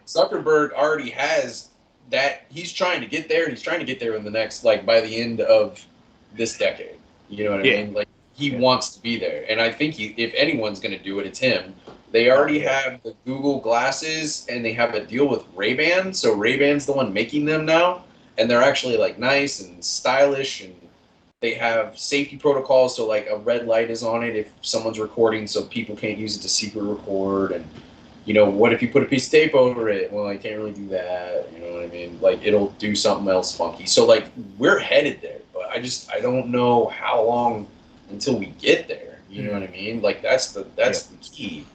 Zuckerberg already has that. He's trying to get there, and he's trying to get there in the next, like, by the end of this decade. You know what I mean? Like he wants to be there, and I think if anyone's going to do it, it's him. They already have the Google glasses, and they have a deal with Ray-Ban. So Ray-Ban's the one making them now, and they're actually like nice and stylish, and they have safety protocols. So like a red light is on it if someone's recording, so people can't use it to secret record. And you know, what if you put a piece of tape over it? Well, I can't really do that. You know what I mean? Like it'll do something else funky. So like we're headed there, but I don't know how long until we get there. You know what I mean? Like that's the key.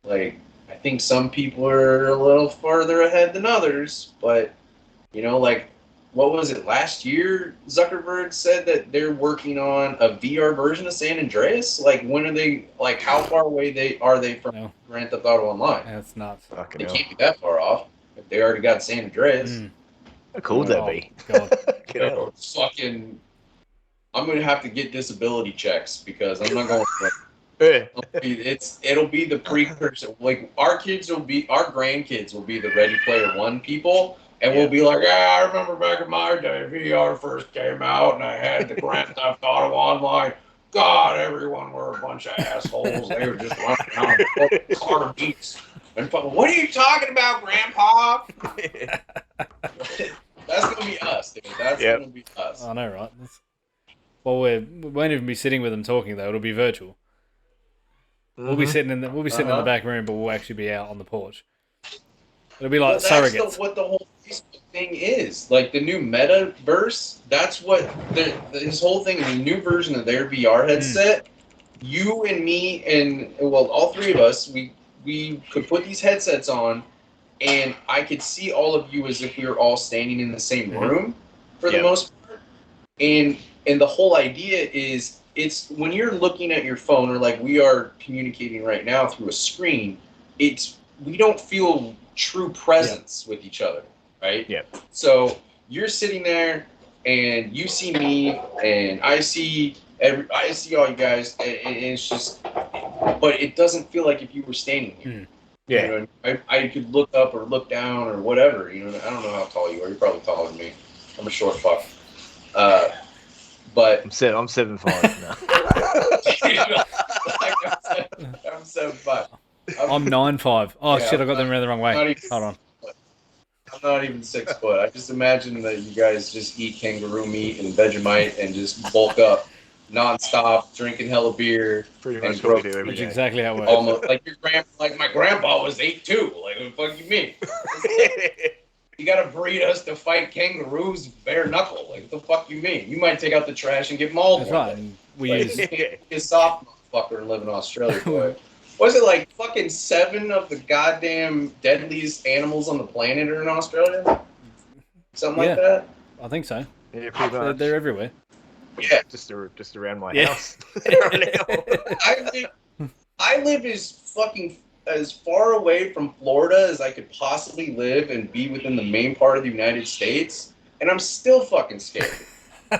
Like, I think some people are a little farther ahead than others, but, you know, like, what was it, last year Zuckerberg said that they're working on a VR version of San Andreas? Like, when are they, like, how far away are they from Grand Theft Auto Online? That's nuts. They can't be that far off if they already got San Andreas. How cool would that be? God. Fucking, I'm going to have to get disability checks because I'm not going to... It'll be the precursor. Like our grandkids will be the Ready Player One people, and we'll be like, yeah, I remember back in my day, VR first came out, and I had the Grand Theft Auto Online. God, everyone were a bunch of assholes. They were just running around with car beats. And what are you talking about, Grandpa? That's gonna be us, dude. That's gonna be us. I know, right? Well, we won't even be sitting with them talking though. It'll be virtual. We'll be sitting in the back room, but we'll actually be out on the porch. It'll be like surrogates. What the whole Facebook thing is. Like the new metaverse, that's what his whole thing, the new version of their VR headset. You and me and well, all three of us, we could put these headsets on, and I could see all of you as if we were all standing in the same room for the most part. And the whole idea is it's when you're looking at your phone or like we are communicating right now through a screen, we don't feel true presence with each other, right? Yeah. So you're sitting there and you see me and I see all you guys and it's just, but it doesn't feel like if you were standing here. Yeah. You know, I could look up or look down or whatever. You know, I don't know how tall you are. You're probably taller than me. I'm a short fuck. But I'm 7'5" now. I'm 7'5". I'm 9'5". Oh Yeah, shit! I got them around the wrong way. Hold on. I'm not even 6 foot. I just imagine that you guys just eat kangaroo meat and Vegemite and just bulk up nonstop, drinking hella beer. Pretty and much what we grow- do every That's day. exactly how it works. Almost like like my grandpa was 8'2". Like what the fuck you mean? You gotta breed us to fight kangaroos bare knuckle. Like what the fuck you mean? You might take out the trash and get mauled. That's one right. day. And we Like, use you can't be a soft motherfucker and live in Australia, boy. Was it like fucking 7 of the goddamn deadliest animals on the planet are in Australia? Something like that? I think so. Yeah, pretty much. They're everywhere. Yeah. Just around my Yeah. house. I live as far away from Florida as I could possibly live and be within the main part of the United States, and I'm still fucking scared.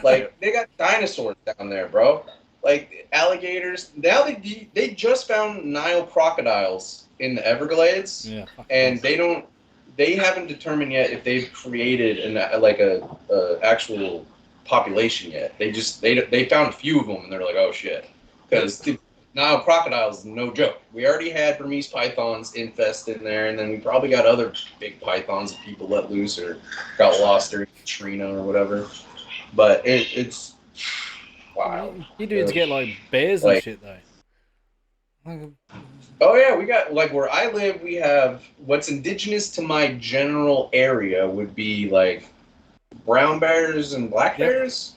Like, they got dinosaurs down there, bro. Like, alligators. Now they just found Nile crocodiles in the Everglades, Yeah. and they haven't determined yet if they've created a actual population yet. They found a few of them, and they're like, oh shit, because Nile crocodiles is no joke. We already had Burmese pythons infested in there, and then we probably got other big pythons that people let loose or got lost during Katrina or whatever. But it's wild. You dudes get like bears and shit though. Oh yeah, we got like where I live. We have what's indigenous to my general area would be like brown bears and black bears.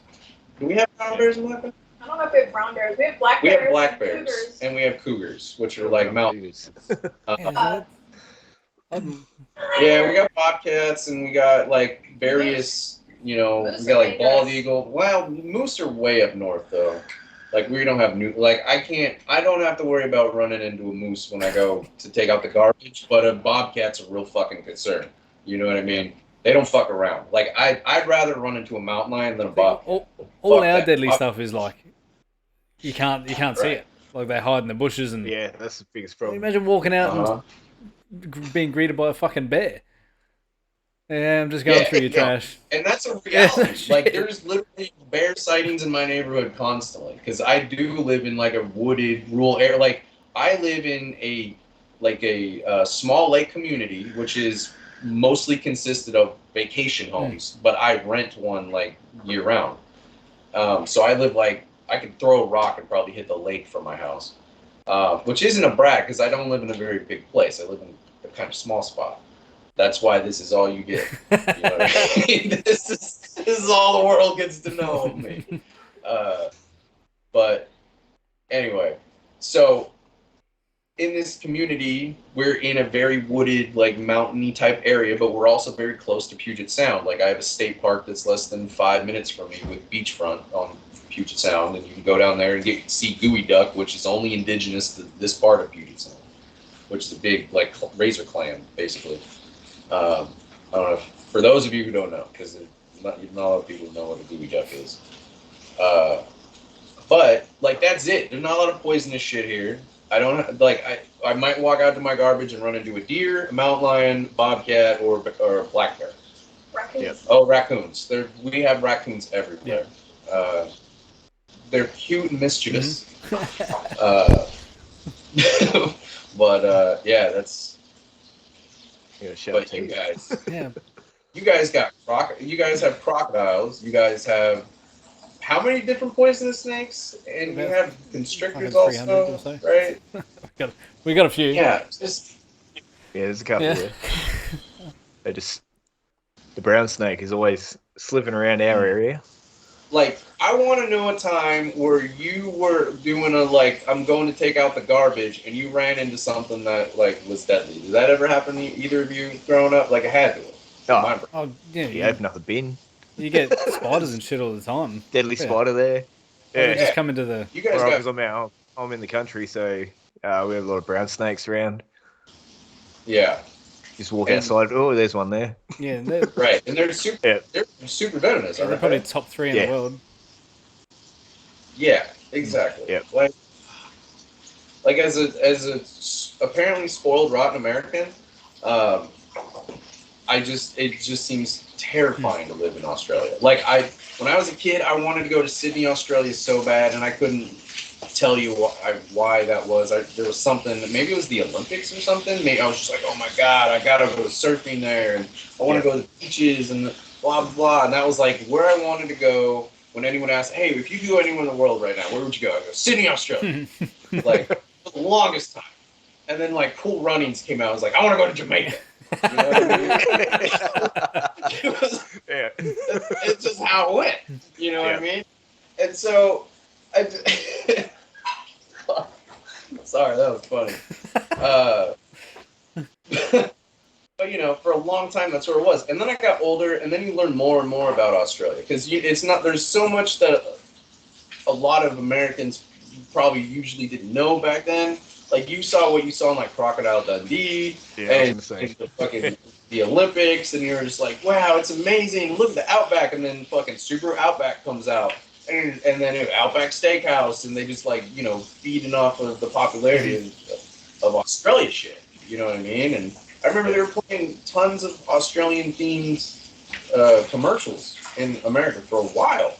Do we have brown bears and black bears? I don't know if we have brown bears. We have black We bears. have black and bears cougars. and we have cougars, which are like mountains. Yeah, we got bobcats and we got like various, we got like bald eagle. Well, moose are way up north though. Like we don't have I don't have to worry about running into a moose when I go to take out the garbage, but a bobcat's a real fucking concern. You know what I mean? They don't fuck around. Like I'd rather run into a mountain lion than a bobcat. All our deadly stuff is like you can't see it. Like they hide in the bushes and Yeah, that's the biggest Can you problem. imagine walking out and being greeted by a fucking bear. Yeah, I'm just going through your trash. And that's a reality. Like, there's literally bear sightings in my neighborhood constantly. Because I do live in, like, a wooded, rural area. Like, I live in a small lake community, which is mostly consisted of vacation homes. But I rent one, like, year-round. So I live, like, I could throw a rock and probably hit the lake from my house. Which isn't a brag, because I don't live in a very big place. I live in a kind of small spot. That's why this is all you get. You know what I mean? This is all the world gets to know of me. But anyway, so in this community, we're in a very wooded, like mountainy type area, but we're also very close to Puget Sound. Like I have a state park that's less than 5 minutes from me with beachfront on Puget Sound, and you can go down there and see gooey duck, which is only indigenous to this part of Puget Sound, which is a big like razor clam, basically. I don't know. For those of you who don't know, because not a lot of people know what a gooey duck is. But like that's it. There's not a lot of poisonous shit here. I don't like. I might walk out to my garbage and run into a deer, a mountain lion, bobcat, or a black bear. Raccoons. Yep. Oh, raccoons. We have raccoons everywhere. They're cute and mischievous. But yeah, that's. But you guys, you guys have crocodiles. You guys have how many different poisonous snakes? And you have constrictors also, so. right? we got a few. Yeah, there's a couple. Yeah. They just The brown snake is always slipping around our area. Like, I want to know a time where you were doing a, like, I'm going to take out the garbage, and you ran into something that, like, was deadly. Did that ever happen to either of you growing up? Like, it had to. Oh, Oh, yeah, you open up a bin, you get spiders and shit all the time. deadly Yeah. spider there. Oh, they Yeah, just come into the... You guys right, got... because I'm in the country, so we have a lot of brown snakes around. Yeah. Just walk And- outside. Oh, there's one there. Yeah, they're, Right. And they're super, Yeah. they're super venomous, they're aren't probably they? top 3 in Yeah. the world. Yeah, exactly. Yeah. Like as a apparently spoiled, rotten American, it just seems terrifying to live in Australia. Like when I was a kid, I wanted to go to Sydney, Australia so bad, and I couldn't tell you why that was. There was something, maybe it was the Olympics or something. Maybe I was just like, oh my God, I gotta go surfing there, and I want to go to the beaches and blah, blah, blah. And that was like where I wanted to go. When anyone asked, hey, if you could go anywhere in the world right now, where would you go? I go, Sydney, Australia. Like, for the longest time. And then, like, Cool Runnings came out. I was like, I want to go to Jamaica. You know what I mean? It's just how it went. You know what I mean? And so, sorry, that was funny. But, you know, for a long time, that's where it was. And then I got older, and then you learn more and more about Australia. Because it's not, there's so much that a lot of Americans probably usually didn't know back then. Like, you saw what you saw in, like, Crocodile Dundee, and the fucking the Olympics, and you're just like, wow, it's amazing. Look at the Outback, and then fucking Subaru Outback comes out. And then Outback Steakhouse, and they just, like, you know, feeding off of the popularity of Australia shit. You know what I mean? And I remember they were playing tons of Australian-themed commercials in America for a while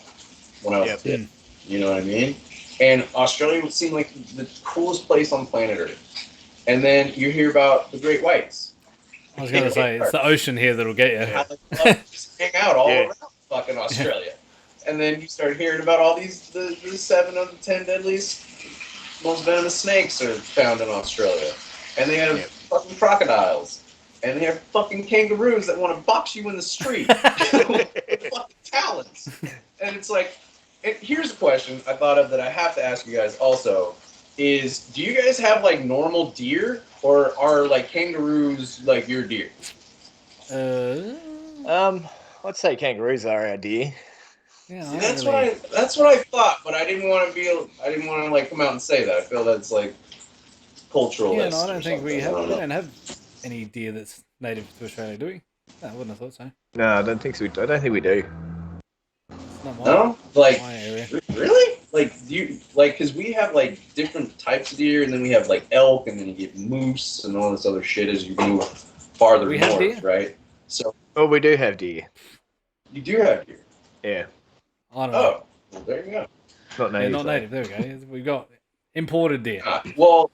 when I was a kid. You know what I mean? And Australia would seem like the coolest place on planet Earth. And then you hear about the Great Whites. I was going to say, it's the ocean here that'll get you. How they love to just hang out all around fucking Australia. And then you start hearing about all these, the 7 of the 10 deadliest, most venomous snakes are found in Australia. And they have fucking crocodiles. And they have fucking kangaroos that want to box you in the street with fucking talons. And it's like, here's a question I thought of that I have to ask you guys also, is do you guys have, like, normal deer, or are, like, kangaroos, like, your deer? I'd say kangaroos are our deer. Yeah, See, that's what I thought, but I didn't want to like come out and say that. I feel that's like cultural. Yeah, no, I don't think we don't have any deer that's native to Australia, do we? No, I wouldn't have thought so. No, I don't think so. I don't think we do. It's not No, like my area. really? Like because we have like different types of deer, and then we have like elk, and then you get moose and all this other shit as you move farther We have north, deer? right? So Oh, we do have deer. you do have deer. Yeah, I don't know. Oh, well, there you go. not native. Not though. native. There we go. We've got imported deer. Well,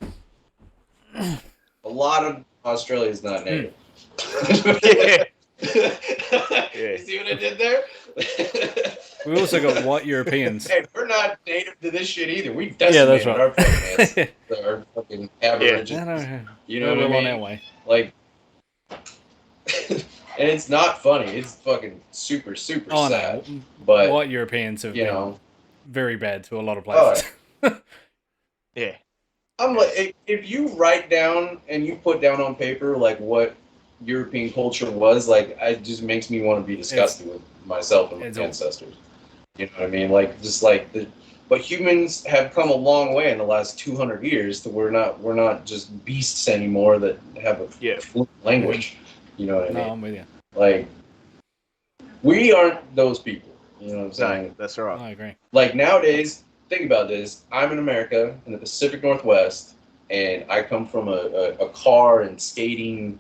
a lot of Australia is not native. Yeah. You see what I did there? We also got white Europeans. Hey, we're not native to this shit either. We Yeah, that's decimated right. our fucking our fucking aborigines. No, no, You know what I we're on mean? our way. Like, and it's not funny. It's fucking super, super Oh sad. no, But white Europeans have you been know, very bad to a lot of Oh, places. Yeah. I'm like, if you write down and you put down on paper like what European culture was, like, it just makes me want to be disgusted with myself and my it's ancestors. You know what I mean? Like, just like but humans have come a long way in the last 200 years to we're not just beasts anymore that have a fluent language. You know what I No, mean? I'm with you. Like, we aren't those people. You know what I'm saying? No, that's right. I agree. Like, nowadays, think about this. I'm in America, in the Pacific Northwest, and I come from a car and skating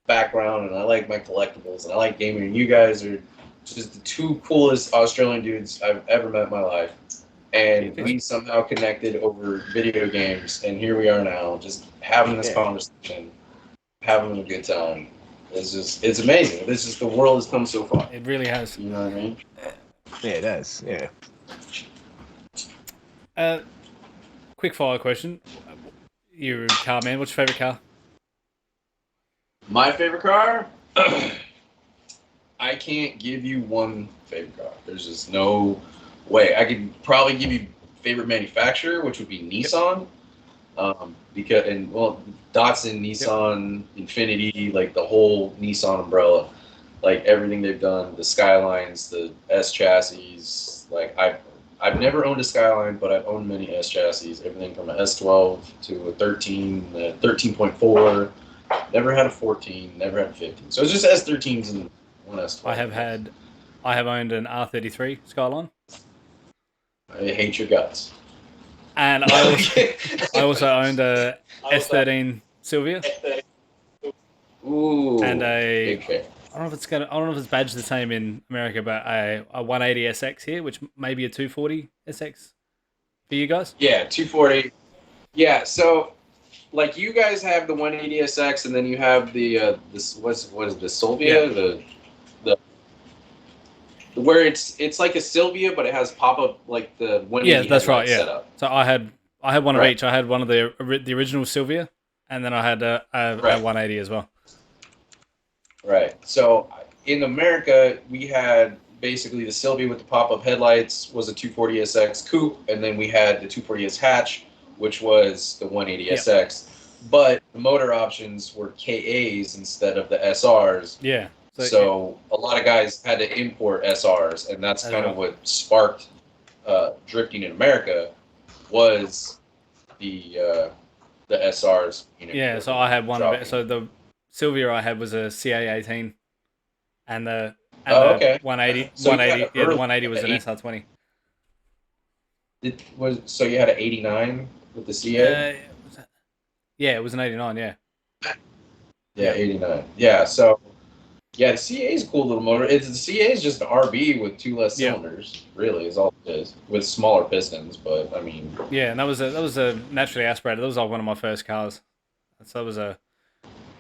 background, and I like my collectibles, and I like gaming, and you guys are just the two coolest Australian dudes I've ever met in my life. And we somehow connected over video games, and here we are now, just having this conversation, having a good time. It's amazing. This is the world has come so far. It really has. You know what I mean? Yeah, it does. Yeah. Quick fire question. You're a car man. What's your favorite car? My favorite car? I can't give you one favorite car. There's just no way. I could probably give you favorite manufacturer, which would be Nissan. Because Datsun, Nissan, Infiniti, like the whole Nissan umbrella, like everything they've done, the Skylines, the S chassis. Like I've never owned a Skyline, but I've owned many S chassis. Everything from a S12 to a 13, a 13.4. Never had a 14. Never had a 15. So it's just S13s and one S12. I have owned an R33 Skyline, I hate your guts. and I also owned a S13 Sylvia Ooh, and big a fan. I don't know if it's badged the same in America, but a 180 SX here, which may be a 240 SX for you guys. Yeah, 240. Yeah, so like you guys have the 180 SX, and then you have the this what is the Sylvia, Yeah. the where it's like a Sylvia, but it has pop up like the 180 Yeah, that's right. headlight Yeah. setup. So I had one of Right. each. I had one of the original Sylvia, and then I had a Right. 180 as well. Right. So in America, we had basically the Sylvia with the pop-up headlights was a 240 SX coupe, and then we had the 240S hatch, which was the 180 Yep. SX. But the motor options were KAs instead of the SRs. Yeah. So a lot of guys had to import SRs, and that's As kind of well. what sparked drifting in America was the SRs. Yeah, so I had one of it. dropping. So the Sylvia I had was a CA18, and the okay. 180 So you had 180 an yeah, the early- 180 was an 8 SR20. So you had an 89 with the CA? Yeah, it was an 89. Yeah. Yeah, 89. Yeah, so yeah, the CA is a cool little motor. The CA is just an RB with 2 less Yeah. cylinders, really, is all it is, with smaller pistons. But I mean, Yeah, and that was a naturally aspirated. That was like one of my first cars. So that was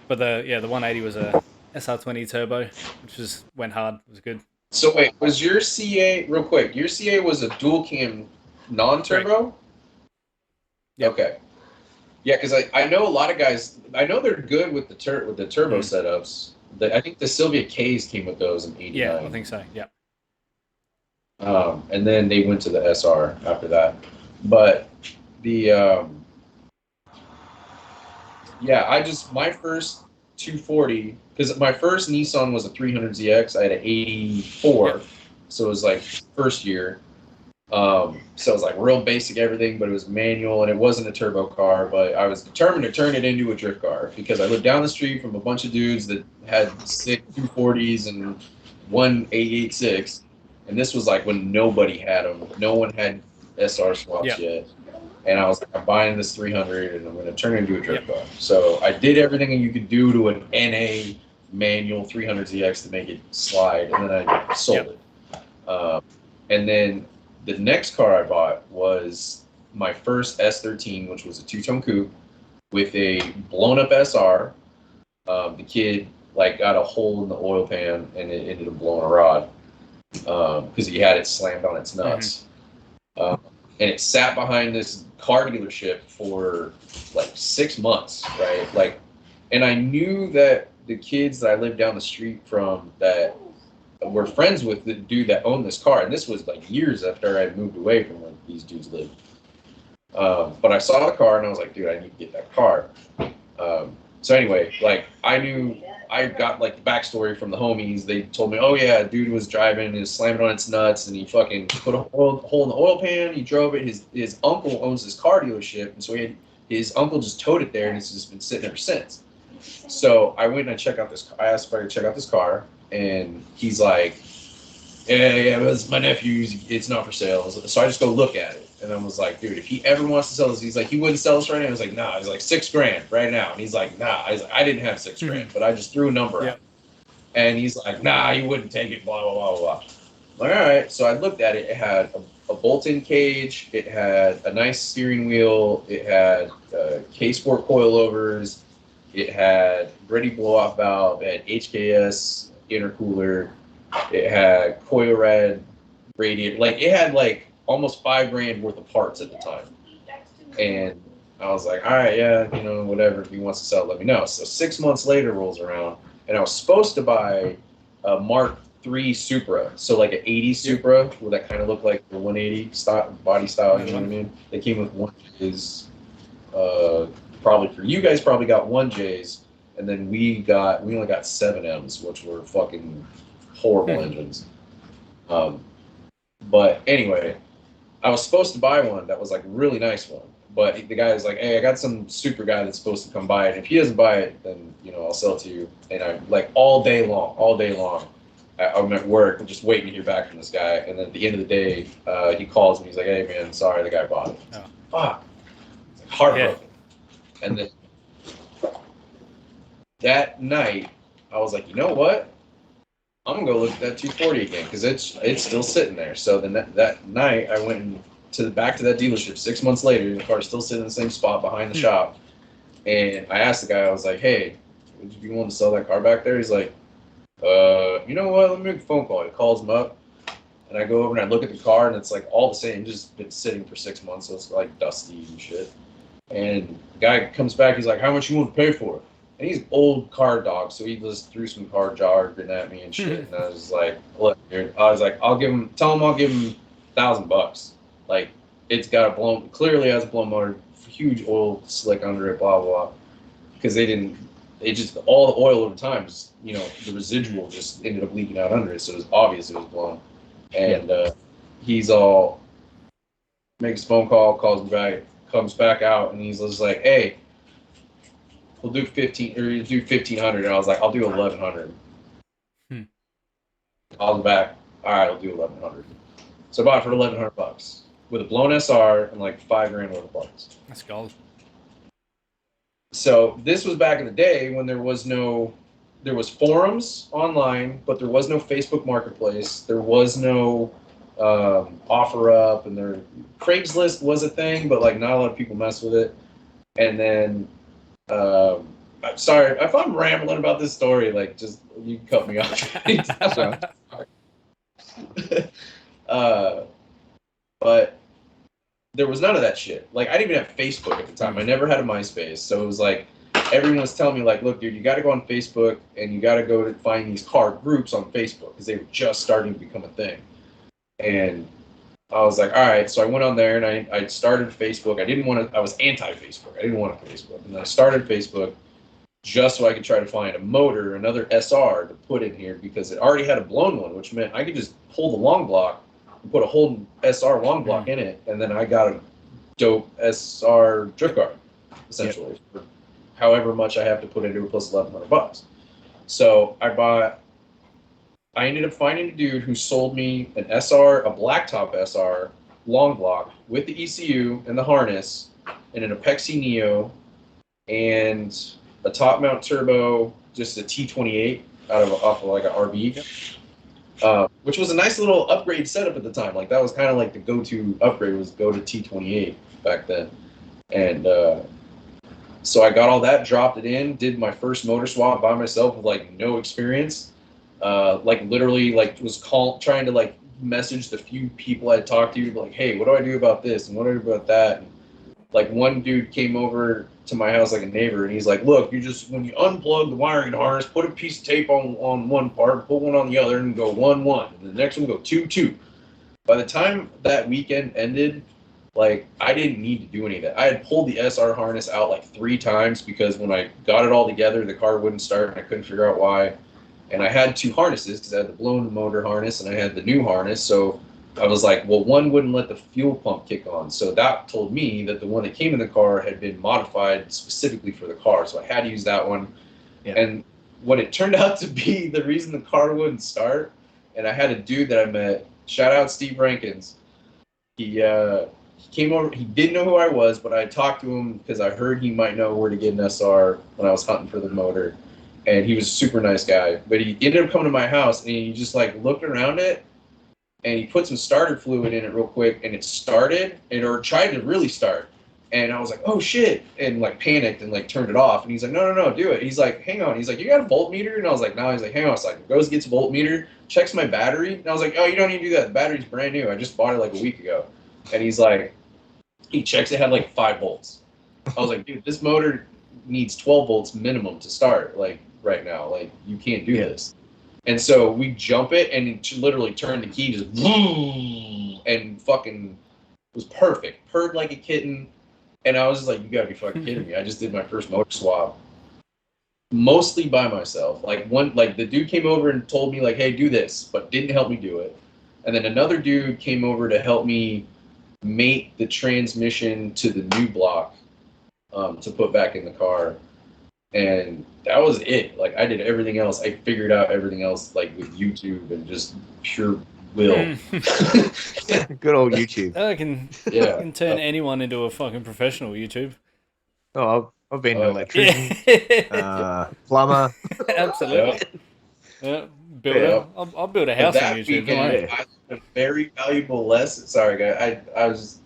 but the 180 was a SR20 turbo, which went hard. It was good. so wait, was your CA real quick? Your CA was a dual cam non-turbo? Yep. Okay. Yeah, because I know a lot of guys. I know they're good with the turbo setups. I think the Sylvia K's came with those in '89. Yeah, I think so. Yeah. And then they went to the SR after that. But the my first 240, because my first Nissan was a 300ZX. I had an 84, Yep. so it was like first year. So it was like real basic everything, but it was manual and it wasn't a turbo car. But I was determined to turn it into a drift car because I lived down the street from a bunch of dudes that had 6 240s and one 886, and this was like when nobody had them. No one had SR swaps yet. And I was like, I'm buying this 300 and I'm going to turn it into a drift car. So I did everything you could do to an NA manual 300ZX to make it slide, and then I sold it. And then the next car I bought was my first S13, which was a 2-tone coupe with a blown-up SR. The kid got a hole in the oil pan and it ended up blowing a rod because he had it slammed on its nuts. And it sat behind this car dealership for like 6 months, right? And I knew that the kids that I lived down the street from that were friends with the dude that owned this car, and this was like years after I moved away from where these dudes lived. But I saw the car and I was like, dude, I need to get that car. So anyway, I got the backstory from the homies. They told me, oh yeah, dude was driving and was slamming on its nuts, and he fucking put a hole in the oil pan. He drove it. His uncle owns this car dealership, and so his uncle just towed it there, and it's just been sitting ever since. So I went and I asked if I could check out this car, and he's like, yeah, it's my nephew's. It's not for sale. So I just go look at it, and I was like, dude, if he ever wants to sell this, he's like, he wouldn't sell this right now. I was like, nah. He's like, $6,000 right now, and he's like, nah. I didn't have $6,000, but I just threw a number out. And he's like, nah, he wouldn't take it. Blah blah blah blah. I'm like, all right. So I looked at it. It had a bolt-in cage. It had a nice steering wheel. It had K-Sport coilovers. It had Brady blow-off valve. It had HKS intercooler. It had coil rad radiator. It had almost $5,000 worth of parts at the time. And I was like, all right, yeah, whatever. If he wants to sell it, let me know. So 6 months later rolls around, and I was supposed to buy a Mark 3 Supra, so like an 80s Supra, where that kind of looked like the 180 style, body style. You know what I mean? They came with 1Js. Probably for you guys, probably got 1Js, and then we only got 7Ms, which were fucking horrible engines. But anyway, I was supposed to buy one that was like a really nice one, but the guy was like, "Hey, I got some super guy that's supposed to come buy it. If he doesn't buy it, then I'll sell it to you." And I'm like all day long. I'm at work just waiting to hear back from this guy, and then at the end of the day, he calls me. He's like, "Hey, man, sorry, the guy bought it." Oh. Fuck, it's like heartbroken. Yeah. And then that night, I was like, you know what? I'm gonna go look at that 240 again because it's still sitting there. So then that night, I went back to that dealership 6 months later. The car's still sitting in the same spot behind the shop, and I asked the guy, I was like, "Hey, would you be willing to sell that car back there?" He's like, "You know what? Let me make a phone call." He calls him up, and I go over and I look at the car, and it's like all the same, just been sitting for 6 months, so it's like dusty and shit. And the guy comes back, he's like, "How much you want to pay for it?" And he's old car dog, so he just threw some car jargon at me and shit. And I was like, "Look, dude," I was like, tell him I'll give him $1,000. Like, it's got clearly has a blown motor, huge oil slick under it, blah, blah, blah. Because all the oil over time, the residual just ended up leaking out under it. So it was obvious it was blown. And he's all, makes a phone call, calls me back, comes back out, and he's just like, "Hey, we'll do 1,500." And I was like, "I'll do 1,100. Calls back, "All right, I'll do 1,100. So I bought it for $1,100 with a blown SR and like $5,000 worth of parts. That's gold. So this was back in the day when there was forums online, but there was no Facebook Marketplace. There was no OfferUp, and Craigslist was a thing, but like not a lot of people mess with it. And then I'm sorry if I'm rambling about this story. Like, just you can cut me off. But there was none of that shit. Like, I didn't even have Facebook at the time. I never had a MySpace, so it was like everyone was telling me, like, "Look, dude, you got to go on Facebook and you got to go to find these car groups on Facebook," because they were just starting to become a thing. And I was like, all right. So I went on there and I started Facebook. I was anti-Facebook. I didn't want a Facebook. And I started Facebook just so I could try to find a motor, another SR to put in here, because it already had a blown one, which meant I could just pull the long block and put a whole SR long block in it. And then I got a dope SR drift car, essentially, for however much I have to put into it plus $1,100. So I ended up finding a dude who sold me an SR, a blacktop SR, long block, with the ECU and the harness, and an Apexi Neo, and a top mount turbo, just a T28 off of like an RB, which was a nice little upgrade setup at the time. Like, that was kind of like the go-to upgrade, was go to T28 back then. And so I got all that, dropped it in, did my first motor swap by myself with like no experience. Like, literally, like, was trying to like message the few people I talked to, like, "Hey, what do I do about this and what do I do about that?" And like, one dude came over to my house, like a neighbor, and he's like, "Look, when you unplug the wiring harness, put a piece of tape on one part, put one on the other, and go 1-1, and the next one go 2-2." By the time that weekend ended, like, I didn't need to do any of that. I had pulled the SR harness out like 3 times because when I got it all together, the car wouldn't start, and I couldn't figure out why. And I had 2 harnesses because I had the blown motor harness and I had the new harness. So I was like, well, one wouldn't let the fuel pump kick on. So that told me that the one that came in the car had been modified specifically for the car. So I had to use that one. Yeah. And what it turned out to be the reason the car wouldn't start, and I had a dude that I met, shout out Steve Rankins. He came over, he didn't know who I was, but I talked to him because I heard he might know where to get an SR when I was hunting for the motor. And he was a super nice guy, but he ended up coming to my house and he just like looked around it and he put some starter fluid in it real quick and it started or tried to really start. And I was like, "Oh shit," and like panicked and like turned it off. And he's like, no, do it. He's like, "Hang on." He's like, "You got a voltmeter?" And I was like, "No." He's like, "Hang on a second." Goes, gets a voltmeter, checks my battery. And I was like, "Oh, you don't need to do that. The battery's brand new. I just bought it like a week ago." And he's like, he checks it, had like 5 volts. I was like, "Dude, this motor needs 12 volts minimum to start. Like, right now, like, you can't do this." And so we jump it and it literally turned the key, just and fucking was perfect. Purred like a kitten. And I was just like, you gotta be fucking kidding me. I just did my first motor swap. Mostly by myself. Like the dude came over and told me like, hey, do this, but didn't help me do it. And then another dude came over to help me mate the transmission to the new block to put back in the car. And that was it. Like I did everything else. I figured out everything else like with YouTube and just pure will. Good old YouTube. I can turn anyone into a fucking professional YouTube. Oh, I've been an electrician, plumber. Absolutely. Yeah. Builder. I'll build a house on YouTube. Weekend, I learned a very valuable lesson. Sorry, guys.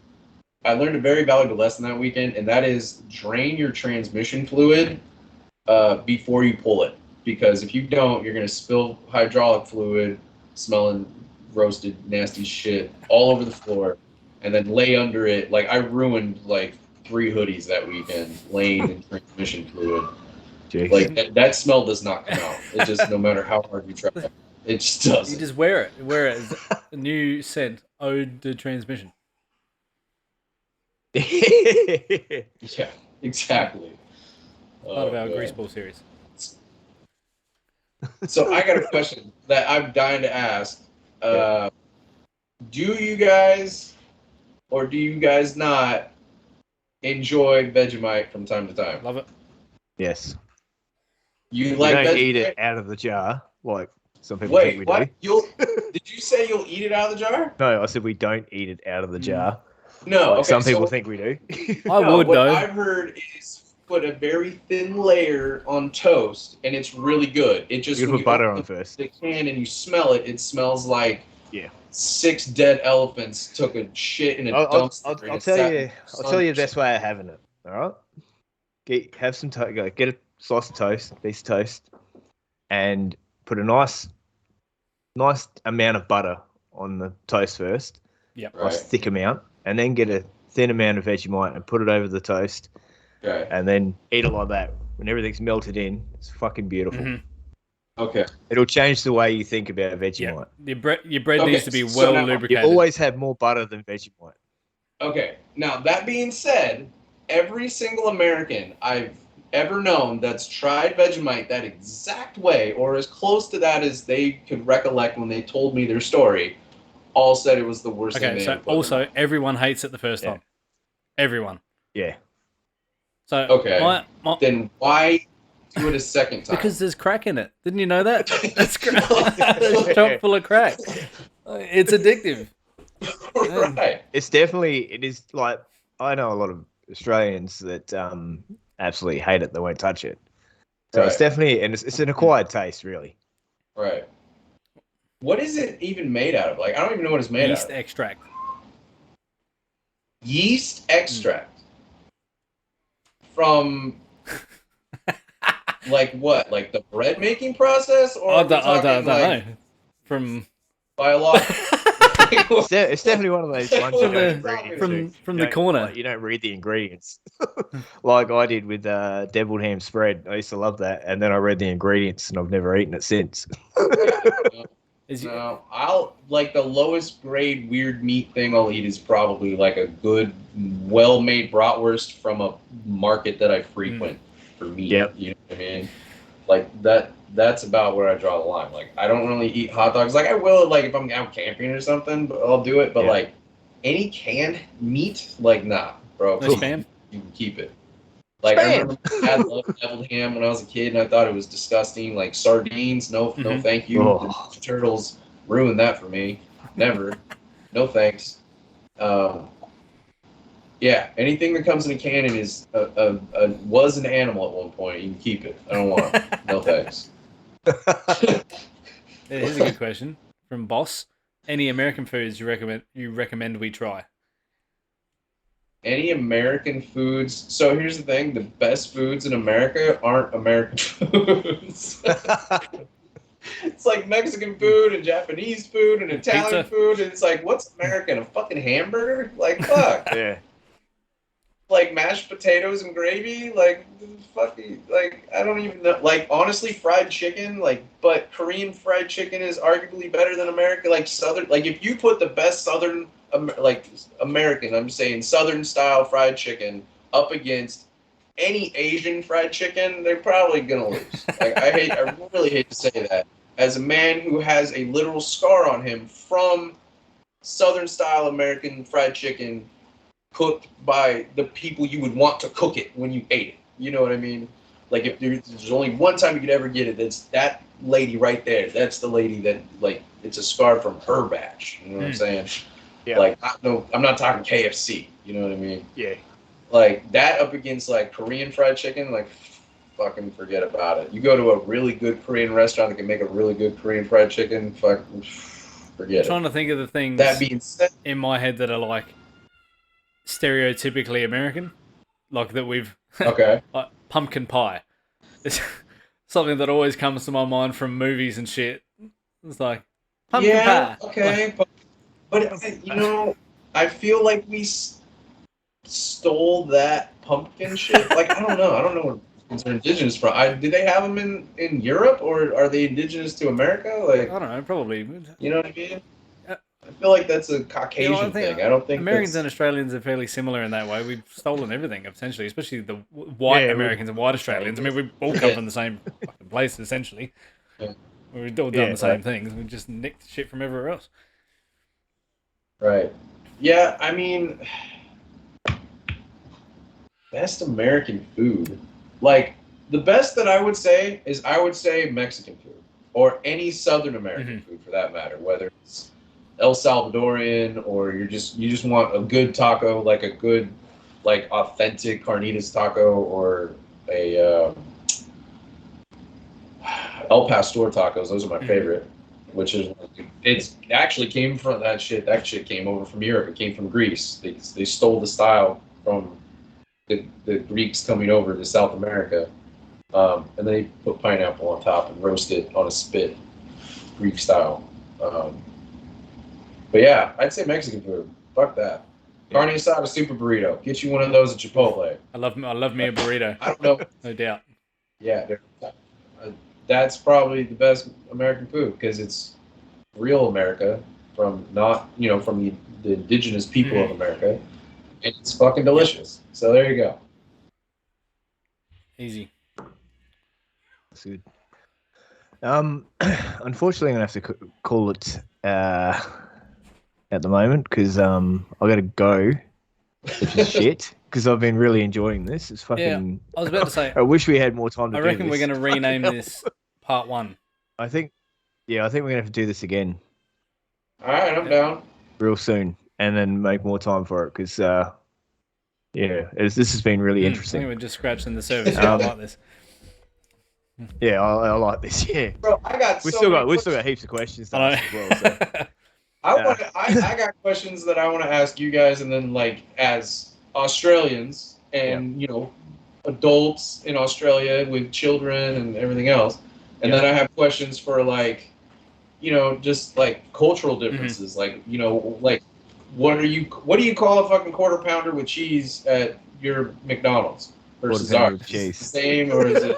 I learned a very valuable lesson that weekend, and that is drain your transmission fluid before you pull it. Because if you don't, you're going to spill hydraulic fluid, smelling roasted, nasty shit all over the floor, and then lay under it. Like, I ruined, like, 3 hoodies that weekend laying in transmission fluid. Jeez. Like, that smell does not come out. It just, no matter how hard you try, it just doesn't. You just wear it. Wear it as a new scent, ode to transmission. Yeah, exactly. Part of our Greaseball series. So I got a question that I'm dying to ask. Do you guys, or do you guys not enjoy Vegemite from time to time? Love it. Yes. You like don't Vegemite? eat it out of the jar like some people Wait, think we what? do. Did you say you'll eat it out of the jar? No, I said we don't eat it out of the jar. No. Like Okay, some people so think we do. I would, what though. I've heard is put a very thin layer on toast, and it's really good. It just You when put butter open on first. the can and you smell it, it smells like 6 dead elephants took a shit in a dumpster. I'll tell you the best way of having it. All right, have some toast. Get a slice of toast, piece of toast, and put a nice amount of butter on the toast first. Yep. Right. Nice thick amount, and then get a thin amount of Vegemite and put it over the toast. Okay. And then eat it like that. When everything's melted in, it's fucking beautiful. Mm-hmm. Okay. It'll change the way you think about Vegemite. Yeah. Your bread needs to be so well now- lubricated. You always have more butter than Vegemite. Okay. Now that being said, every single American I've ever known that's tried Vegemite that exact way, or as close to that as they could recollect when they told me their story, all said it was the worst thing Okay, they so ever put in also their mouth. everyone hates it the first time. Everyone. Yeah. So Okay. my Then why do it a second time? because there's crack in it. Didn't you know that? That's crack. It's chock full of crack. It's addictive. Right. It is like, I know a lot of Australians that absolutely hate it. They won't touch it. So it's Right. definitely, and it's an acquired taste, really. Right. What is it even made out of? Like, I don't even know what it's made Yeast out of. extract. Yeast extract. From, like what? Like the bread making process? Or I don't know. From biological? It's definitely one of those ones you From don't the- read into. from You the don't- corner. like, you don't read the ingredients. Like I did with deviled ham spread. I used to love that. And then I read the ingredients and I've never eaten it since. Is No, I'll like the lowest grade weird meat thing I'll eat is probably like a good, well-made bratwurst from a market that I frequent for meat. Yep. You know what I mean? Like that. That's about where I draw the line. Like I don't really eat hot dogs. Like I will, like if I'm out camping or something, but I'll do it. But Yeah. like any canned meat, like nah, bro. No spam? You can keep it. Like I Spam. remember my dad loved deviled ham when I was a kid, and I thought it was disgusting. Like sardines, no, Mhm. thank you. Oh. The Ninja Turtles ruined that for me. Never, no thanks. Yeah, anything that comes in a can and is was an animal at one point, you can keep it. I don't want it. No thanks. Here's a good question from Boss. Any American foods you recommend we try? Any American foods? So here's the thing: the best foods in America aren't American foods. It's like Mexican food and Japanese food and Italian Pizza. food, and it's like, what's American? A fucking hamburger? Like, fuck. Yeah. like mashed potatoes and gravy, like fucking, like I don't even know. Like honestly, fried chicken, like, but Korean fried chicken is arguably better than American. Like Southern, like if you put the best Southern, like American, I'm saying Southern style fried chicken up against any Asian fried chicken, they're probably gonna lose. Like I really hate to say that as a man who has a literal scar on him from Southern style American fried chicken cooked by the people you would want to cook it when you ate it. You know what I mean? Like if there's only one time you could ever get it, that's that lady right there. That's the lady that, like, it's a scar from her batch. You know what I'm saying? Yeah. Like, no, I'm not talking KFC. You know what I mean? Yeah. Like that up against like Korean fried chicken, like fucking forget about it. You go to a really good Korean restaurant that can make a really good Korean fried chicken, forget I'm it. trying to think of the things That being said, in my head that are like stereotypically American, like that we've okay. like pumpkin pie. It's something that always comes to my mind from movies and shit. It's like pumpkin Yeah, pie. okay, but you know, I feel like we stole that pumpkin shit. Like I don't know where pumpkins are indigenous from. Do they have them in Europe, or are they indigenous to America? Like I don't know, probably. you know what I mean? I feel like that's a Caucasian I think thing. I don't think Americans that's... and Australians are fairly similar in that way. We've stolen everything, essentially, especially the white Americans and white Australians. I mean, we all come from the same fucking place, essentially. Yeah. We've all done the same things. We just nicked shit from everywhere else. Right. Yeah, I mean, best American food. Like, the best that I would say is Mexican food. Or any Southern American food, for that matter. Whether it's El Salvadorian, or you just want a good taco, like a good, like authentic carnitas taco, or a El Pastor tacos. Those are my favorite. Which is, it's actually came from that shit. That shit came over from Europe. It came from Greece. They stole the style from the Greeks coming over to South America, and they put pineapple on top and roast it on a spit, Greek style. But yeah, I'd say Mexican food. Fuck that. Carne asada super burrito. Get you one of those at Chipotle. I love me a burrito. I don't know. No doubt. Yeah, that's probably the best American food because it's real America from from the indigenous people of America, and it's fucking delicious. So there you go. Easy. That's good. Unfortunately, I'm gonna have to call it at the moment because I got to go, which is shit. Because I've been really enjoying this. It's fucking. Yeah, I was about to say. I wish we had more time to do this. I reckon we're going to rename this Part 1. I think we're going to have to do this again. All right, I'm down. Real soon, and then make more time for it because, this has been really I interesting. think we're just scratching the surface. I like this. Yeah, I like this. Yeah, bro, we still got heaps of questions to ask as well. So. I got questions that I want to ask you guys, and then like as Australians and adults in Australia with children and everything else, and then I have questions for like just like cultural differences, like like what do you call a fucking quarter pounder with cheese at your McDonald's versus ours? Cheese. The same, or is it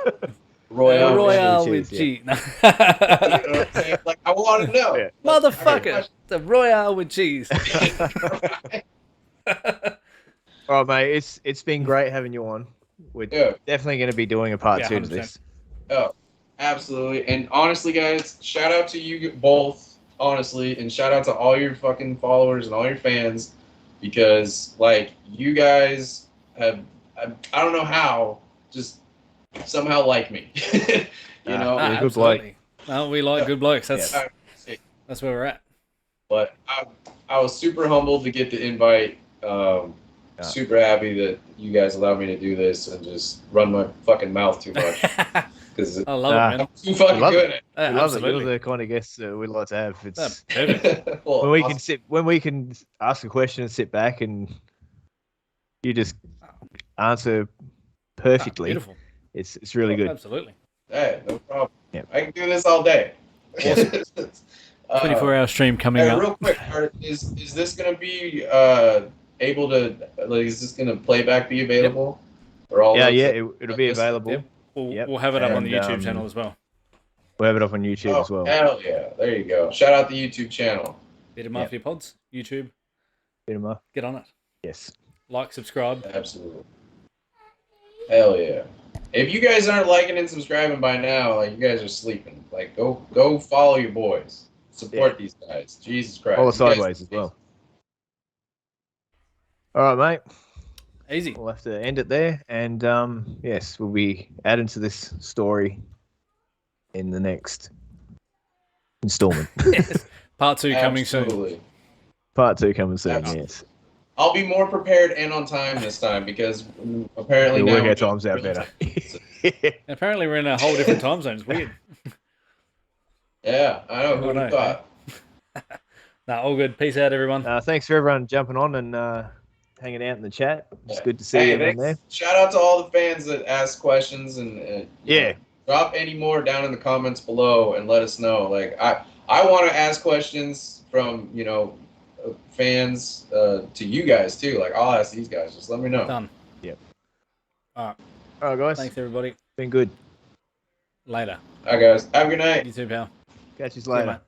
Royale with cheese? You know what I'm saying? Like I want to know, motherfucker. The Royale with cheese. All right, mate. It's been great having you on. We're definitely going to be doing a part 2 to this. Oh, absolutely. And honestly, guys, shout out to you both, honestly, and shout out to all your fucking followers and all your fans, because like you guys have, I don't know how, just somehow like me. you know, good bloke. No, we like good blokes. That's where we're at. But I was super humbled to get the invite. Super happy that you guys allowed me to do this and just run my fucking mouth too much. Because I love it, man. I'm too fucking good at it. I love it. You're the kind of guest we'd like to have. It's perfect. Well, when we can ask a question and sit back and you just answer perfectly. Beautiful. It's really good. Absolutely. Hey, no problem. Yeah. I can do this all day. 24-hour stream coming up. Real quick, is this gonna be able to like? Is this gonna playback be available? Or all Yeah, those, yeah, like, it'll be available. Yep. Yep. We'll have it up on the And, YouTube channel as well. We'll have it up on YouTube Oh, as well. hell yeah! There you go. Shout out the YouTube channel. Bit of Mafia Pods, YouTube. Bit of Get on it. Yes. Like, subscribe. Absolutely. Hell yeah! If you guys aren't liking and subscribing by now, like you guys are sleeping. Like go follow your boys. Support these guys. Jesus Christ. Follow You guys- Sydewayz as well. All right, mate. Easy. We'll have to end it there, and yes, we'll be adding to this story in the next installment. Part 2 coming soon. Absolutely. Part 2 coming soon. Absolutely. Yes. I'll be more prepared and on time this time because apparently We'll now work our we're times out really better. tight. Apparently we're in a whole different time zone. It's weird. Yeah, I know. Who would have thought? Nah, all good. Peace out, everyone. Thanks for everyone jumping on and hanging out in the chat. It's good to see Hey, everyone there. thanks. Shout out to all the fans that ask questions and Yeah. drop any more down in the comments below and let us know. Like I want to ask questions from fans to you guys too. Like I'll ask these guys. Just let me know. Done. Yep. All right. All right, guys. Thanks, everybody. Been good. Later. All right, guys. Have a good night. You too, pal. Catch you See you, later. mate.